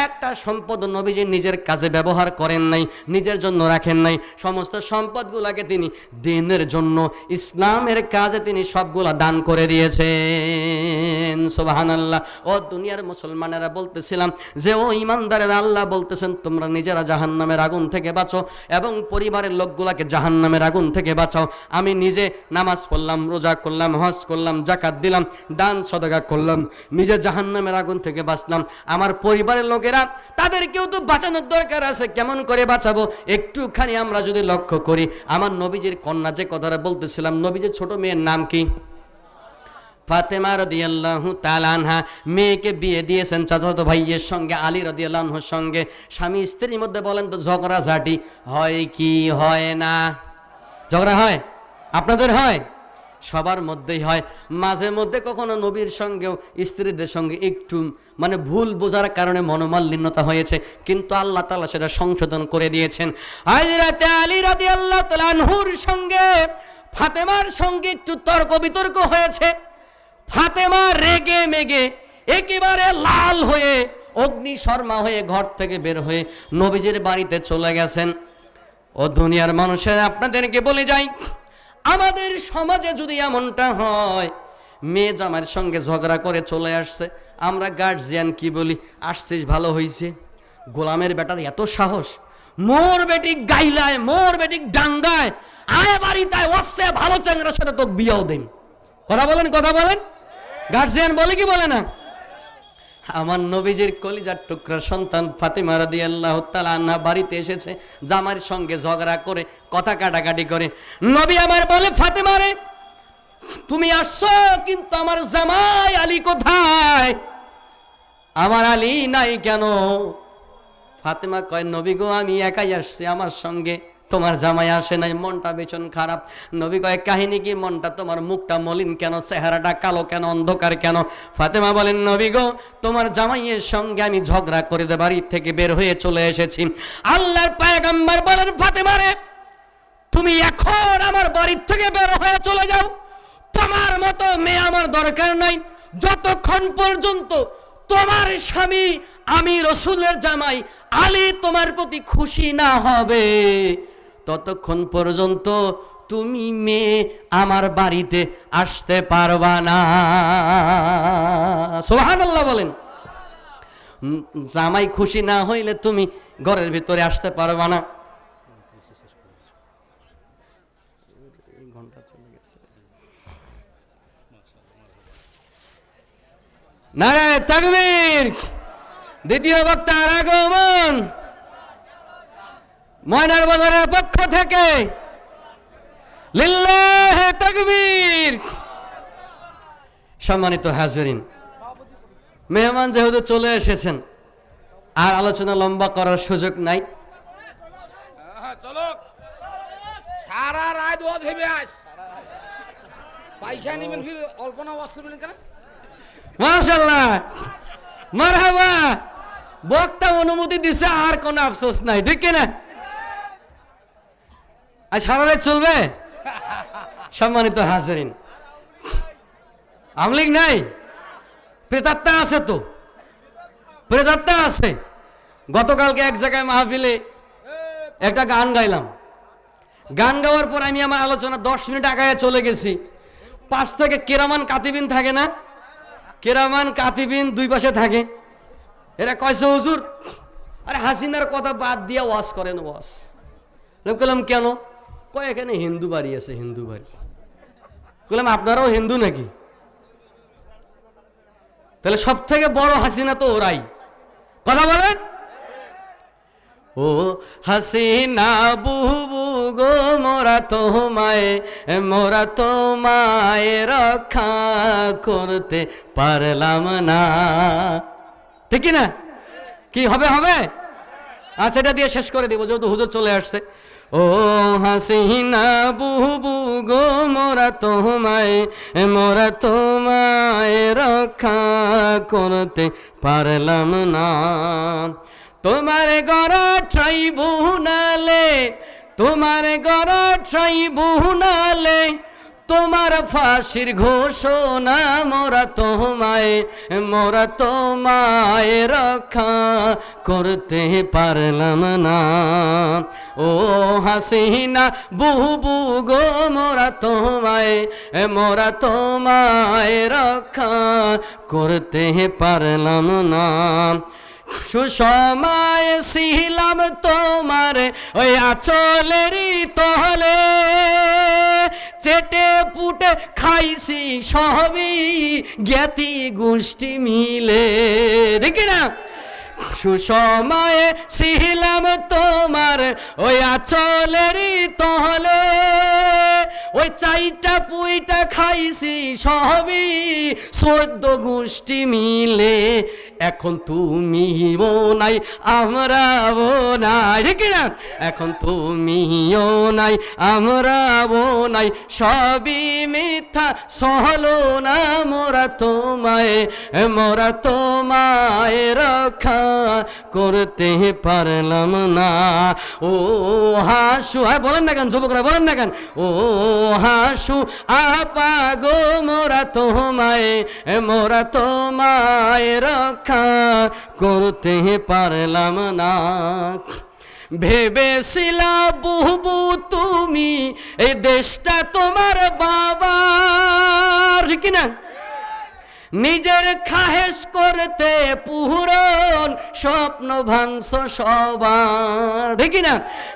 একটা সম্পদ নবীজি নিজের কাজে ব্যবহার করেন নাই, নিজের জন্য রাখেন নাই। সমস্ত সম্পদগুলাকে তিনি দিনের জন্য, ইসলামের কাজে তিনি সবগুলা দান করে দিয়েছেন। সুবহানাল্লাহ। ও দুনিয়ার মুসলমানেরা, বলতেছিলাম যে ও ইমানদারের, আল্লাহ বলতেছেন তোমরা নিজেরা জাহান্নামের আগুন থেকে বাঁচো এবং পরিবারের লোকগুলাকে জাহান্নামের আগুন থেকে বাঁচাও। আমি নিজে নামাজ পড়লাম, রোজা করলাম, হজ করলাম, যাকাত দিলাম, দান সদকা করলাম, নিজে জাহান্নামের আগুন থেকে বাঁচলাম। আমার পরিবারের লোকেরা, তাদেরকেও তো বাঁচানোর দরকার আছে। কেমন করে বাঁচাবো একটুখানি আমরা যদি লক্ষ্য করি। আমার নবীজির কন্যা, যে কথাটা বলতেছিলাম, নবীজির ছোট মেয়ের নাম কি? ফাতেমা রাদিয়াল্লাহু তাআলা আনহা। মেয়েকে বিয়ে দিয়েছেন চাচাতো ভাইয়ের সঙ্গে, আলী রাদিয়াল্লাহু আনহুর সঙ্গে। স্বামী স্ত্রীর মধ্যে বলেন তো ঝগড়াঝাটি হয় কি হয় না? ঝগড়া হয়? আপনাদের হয়? সবার মধ্যেই হয়। মাঝে মধ্যে কখনো নবীর সঙ্গেও স্ত্রীদের সঙ্গে একটু ভুল বোঝার কারণে মনোমালিন্যতা হয়েছে, কিন্তু আল্লাহ তাআলা সেটা সংশোধন করে দিয়েছেন। হযরত আলী রাদিয়াল্লাহু তাআলা আনহুর সঙ্গে ফাতেমার সঙ্গে একটু তর্ক বিতর্ক হয়েছে। ফাতেমা রেগে মেগে একেবারে লাল হয়ে, অগ্নিশর্মা হয়ে ঘর থেকে বের হয়ে নবীজির বাড়িতে চলে গেছেন। ও দুনিয়ার মানুষের, আপনাদেরকে বলে যাই, আমাদের সমাজে যদি এমনটা হয়, মেয়ে জামাইয়ের সঙ্গে ঝগড়া করে চলে আসছে, আমরা গার্জিয়ান কি বলি? আসছিস ভালো হইছে। গোলামের বেটার এত সাহস, মোর বেটি গাইলায়, মোর বেটি ডাঙ্গায়, আয় বাড়িতে ওয়াসে ভালো চ্যাংরার সাথে তোকে বিয়াও দেন। কথা বলেন, কথা বলেন। গার্জিয়ান বলে কি বলে না? আমার নবীজির কলিজার টুকরা সন্তান ফাতেমা রাদিয়াল্লাহু তাআলা আনহা বাড়িতে এসেছে, জামাইয়ের সঙ্গে ঝগড়া করে, কথা কাটাকাটি করে। নবী আমার বলে, ফাতেমা রে, তুমি আসছো, কিন্তু আমার জামাই আলী কোথায়? আমার আলী নাই কেন? ফাতেমা কয়, নবী গো, আমি একাই আসছি, আমার সঙ্গে তোমার জামাই আসে নাই, মনটা ভীষণ খারাপ। নবী কয়, কাহিনী কি? মনটা তোমার, মুখটা মলিন কেন, চেহারাটা কালো কেন, অন্ধকার কেন? ফাতেমা বলেন, নবী গো, তোমার জামাইয়ের সঙ্গে আমি ঝগড়া করে বাড়ি থেকে বের হয়ে চলে এসেছি। আল্লাহর পয়গম্বর বলেন, ফাতেমা রে, তুমি এখন আমার বাড়ি থেকে বের হয়ে চলে যাও, তোমার মতো মেয়ে আমার দরকার নাই। যতক্ষণ পর্যন্ত তোমার স্বামী, আমি রাসূলের জামাই আলী, তোমার প্রতি খুশি না হবে, ততক্ষণ পর্যন্ত তুমি মেয়ে আমার বাড়িতে আসতে পারবা না। সুবহানাল্লাহ বলেন। জামাই খুশি না হইলে তুমি ঘরের ভিতরে আসতে পারবা না। নারায়ে তাকবীর। দ্বিতীয় বক্তার আগমন। ময়নার বাজারের পক্ষ থেকে লিল্লাহে তাকবীর। সম্মানিত হাজিরিন, মেহমান যেহেতু চলে এসেছেন, আর আলোচনা লম্বা করার সুযোগ নাই। চলো সারা রাত ওয়াজ হবে, আজ পয়সা নিবেন, ফির অল্প না ওয়াজ করবেন কেন? মাশাআল্লাহ, মারহাবা। বক্তা অনুমতি দিছে, আর কোনো আফসোস নাই, ঠিক কিনা? আজ সারা রাত চলবে। সম্মানিত হাজিরিন, আমলিক নাই, প্রেতাত্মা আছে, তো প্রেতাত্মা আছে। গতকালকে এক জায়গায় মাহফিলে একটা গান গাইলাম। গান গাওয়ার পর আমি আমার আলোচনা 10 মিনিট আগায় চলে গেছি। পাশ থেকে কেরামান কাতিবিন থাকে না, কেরামান কাতিবিন দুই পাশে থাকে। এরা কয়ছে, হুজুর আরে হাসিনার কথা বাদ দিয়ে ওয়াজ করেন। ওয়াজ বললাম কেন? কয় এখানে হিন্দু বাড়ি আছে, হিন্দু বাড়ি। বললাম আপনারাও হিন্দু নাকি? তাহলে সব থেকে বড় হাসিনা তো ওরাই। কথা বলেন। ও হাসিনা বুবু গো, মোরা তোমায় রক্ষা করতে পারলাম না। ঠিক না? কি হবে? হবে। আচ্ছা, এটা দিয়ে শেষ করে দিব যেহেতু হুজুর চলে আসছে। ও হাসিনা বুবু গো, মোরা তোমায় রক্ষা করতে পারলাম না। তোমার গড়া ট্রাইব্যুনালে, তোমার গড়া ট্রাইব্যুনালে তোমার ফাঁসির ঘোষণা। মোরা তোমায় রক্ষা করতে পারলাম না। ও হাসিনা বুবু গো, মোরা তোমায় রক্ষা করতে পারলাম না। সুসময় ছিলাম তোমার ওই আঁচলেরই তলে, চেটে পুটে খাইছি সবই জ্ঞাতি গোষ্ঠী মিলে। ঠিক না? সুসময়ে ছিলাম তোমার ওই আঁচলেরই তলে, ওই চাইটা পুইটা খাইছি সবই 14 গোষ্ঠী মিলে। এখন তুমিও নাই, আমরাও নাই। ঠিক না? এখন তুমিও নাই, আমরাও নাই, সবই মিথ্যা ছলনা। মোরা তোমায় রক্ষা করতে পারলাম না। ও হাসু, বলেন না কেন যুবকরা, বলেন না কেন? ও হাসু আপা গো, মোরা তোমায় রক্ষা করতে পারলাম না। ভেবেছিলাম বুবু তুমি এই দেশটা তোমার বাবার। ঠিক না? নিজের খাহেশ করতে পূরণ স্বপ্ন ভাঙছ সবার। ঠিক না?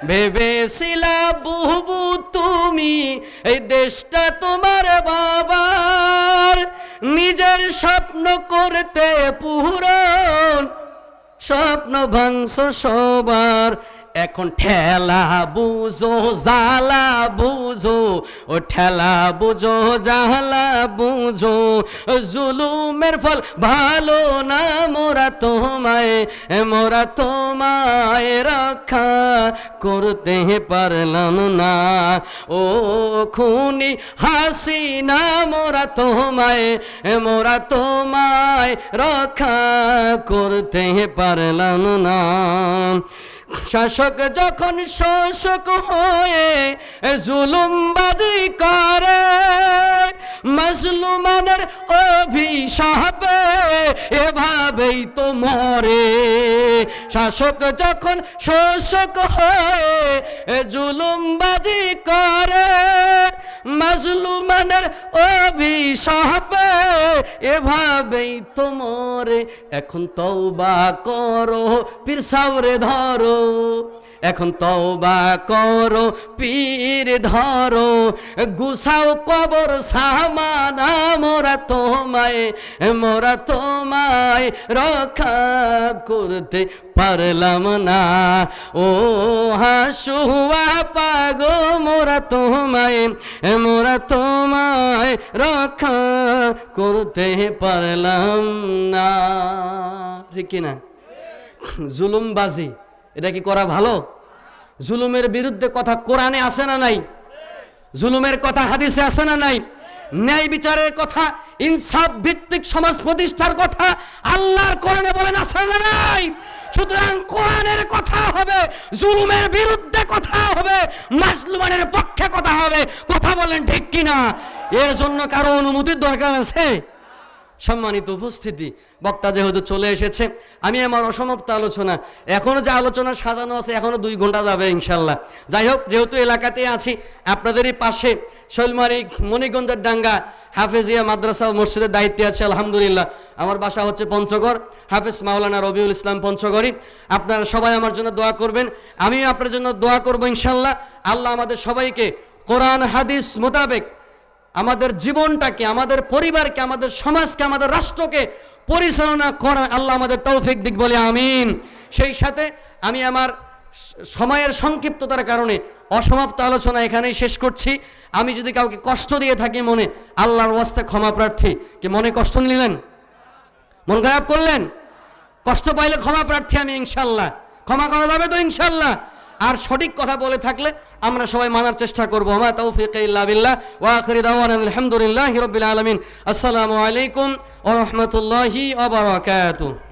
ভেবেছিলাম বুবু তুমি এই দেশটা তোমার বাবার, নিজের স্বপ্ন করতে পূরণ স্বপ্ন ভাঙছ সবার। এখন ঠেলা বুঝো জালা বুঝো, ও ঠেলা বুঝো জালা বুঝো, জুলুমের ফল ভালো না। মোরা তোমায় রক্ষা করতে পারলাম না। ও খুনি হাসিনা, মোরা তোমায় রক্ষা করতে পারলাম না। শাসক যখন শোষক হয়ে জুলুমবাজি করে, মাজলুমানের অভিশাপে এভাবেই তো মরে। শাসক যখন শোষক হয়ে জুলুমবাজি করে, মাজলুমানের অভিশাপে এভাবেই তো মরে। এখন তওবা করো, পীর সাউরে ধরো। এখন তওবা করো, পীর ধরো, গুছাও কবর সামানা। মোরা তোমায় রক্ষা করতে পারলাম না। ও হাসুয়া পাগো মোরা তোমায় রক্ষা করতে পারলাম না। ঠিক কিনা? জুলুমবাজি এটা কি করা ভালো? জুলুমের বিরুদ্ধে কথা কোরআনে আছে না নাই? জুলুমের কথা হাদিসে আছে না নাই? ন্যায় বিচারের কথা, ইনসাফ ভিত্তিক সমাজ প্রতিষ্ঠার কথা আল্লাহর কোরআনে বলেন আছে না নাই? সুতরাং কোরআনের কথা হবে, জুলুমের বিরুদ্ধে কথা হবে, মাজলুমের পক্ষে কথা হবে। কথা বলেন ঠিক কিনা? এর জন্য কারো অনুমতির দরকার আছে? সম্মানিত উপস্থিতি, বক্তা যেহেতু চলে এসেছে, আমি আমার অসমাপ্ত আলোচনা, এখনো যে আলোচনা সাজানো আছে এখনো 2 ঘন্টা যাবে ইনশাল্লাহ। যাই হোক, যেহেতু এলাকাতে আছি, আপনাদেরই পাশে শৈলমারি মণিগঞ্জের ডাঙ্গা হাফেজিয়া মাদ্রাসা ও মসজিদের দায়িত্বে আছে আলহামদুলিল্লাহ। আমার বাসা হচ্ছে পঞ্চগড়, হাফেজ মাওলানা রবিউল ইসলাম পঞ্চগড়ি। আপনারা সবাই আমার জন্য দোয়া করবেন, আমি আপনার জন্য দোয়া করব ইনশাল্লাহ। আল্লাহ আমাদের সবাইকে কোরআন হাদিস মোতাবেক আমাদের জীবনটাকে, আমাদের পরিবারকে, আমাদের সমাজকে, আমাদের রাষ্ট্রকে পরিচালনা করা আল্লাহ আমাদের তৌফিক দিক বলে আমিন। সেই সাথে আমি আমার সময়ের সংক্ষিপ্ততার কারণে অসমাপ্ত আলোচনা এখানেই শেষ করছি। আমি যদি কাউকে কষ্ট দিয়ে থাকি মনে, আল্লাহর ওয়াস্তে ক্ষমা প্রার্থী। কি মনে কষ্ট নিলেন? মন খারাপ করলেন? কষ্ট পাইলে ক্ষমা প্রার্থী আমি ইনশাল্লাহ। ক্ষমা করা যাবে তো ইনশাল্লাহ? আর সঠিক কথা বলে থাকলে আমরা সবাই মানার চেষ্টা করবো। মা তৌফিক ইল্লা বিল্লাহ ওয়া আখিরু দাওয়ানা আলহামদুলিল্লাহি রাব্বিল আলামিন। আসসালামু আলাইকুম ওয়া রাহমাতুল্লাহি ওয়া বারাকাতুহু।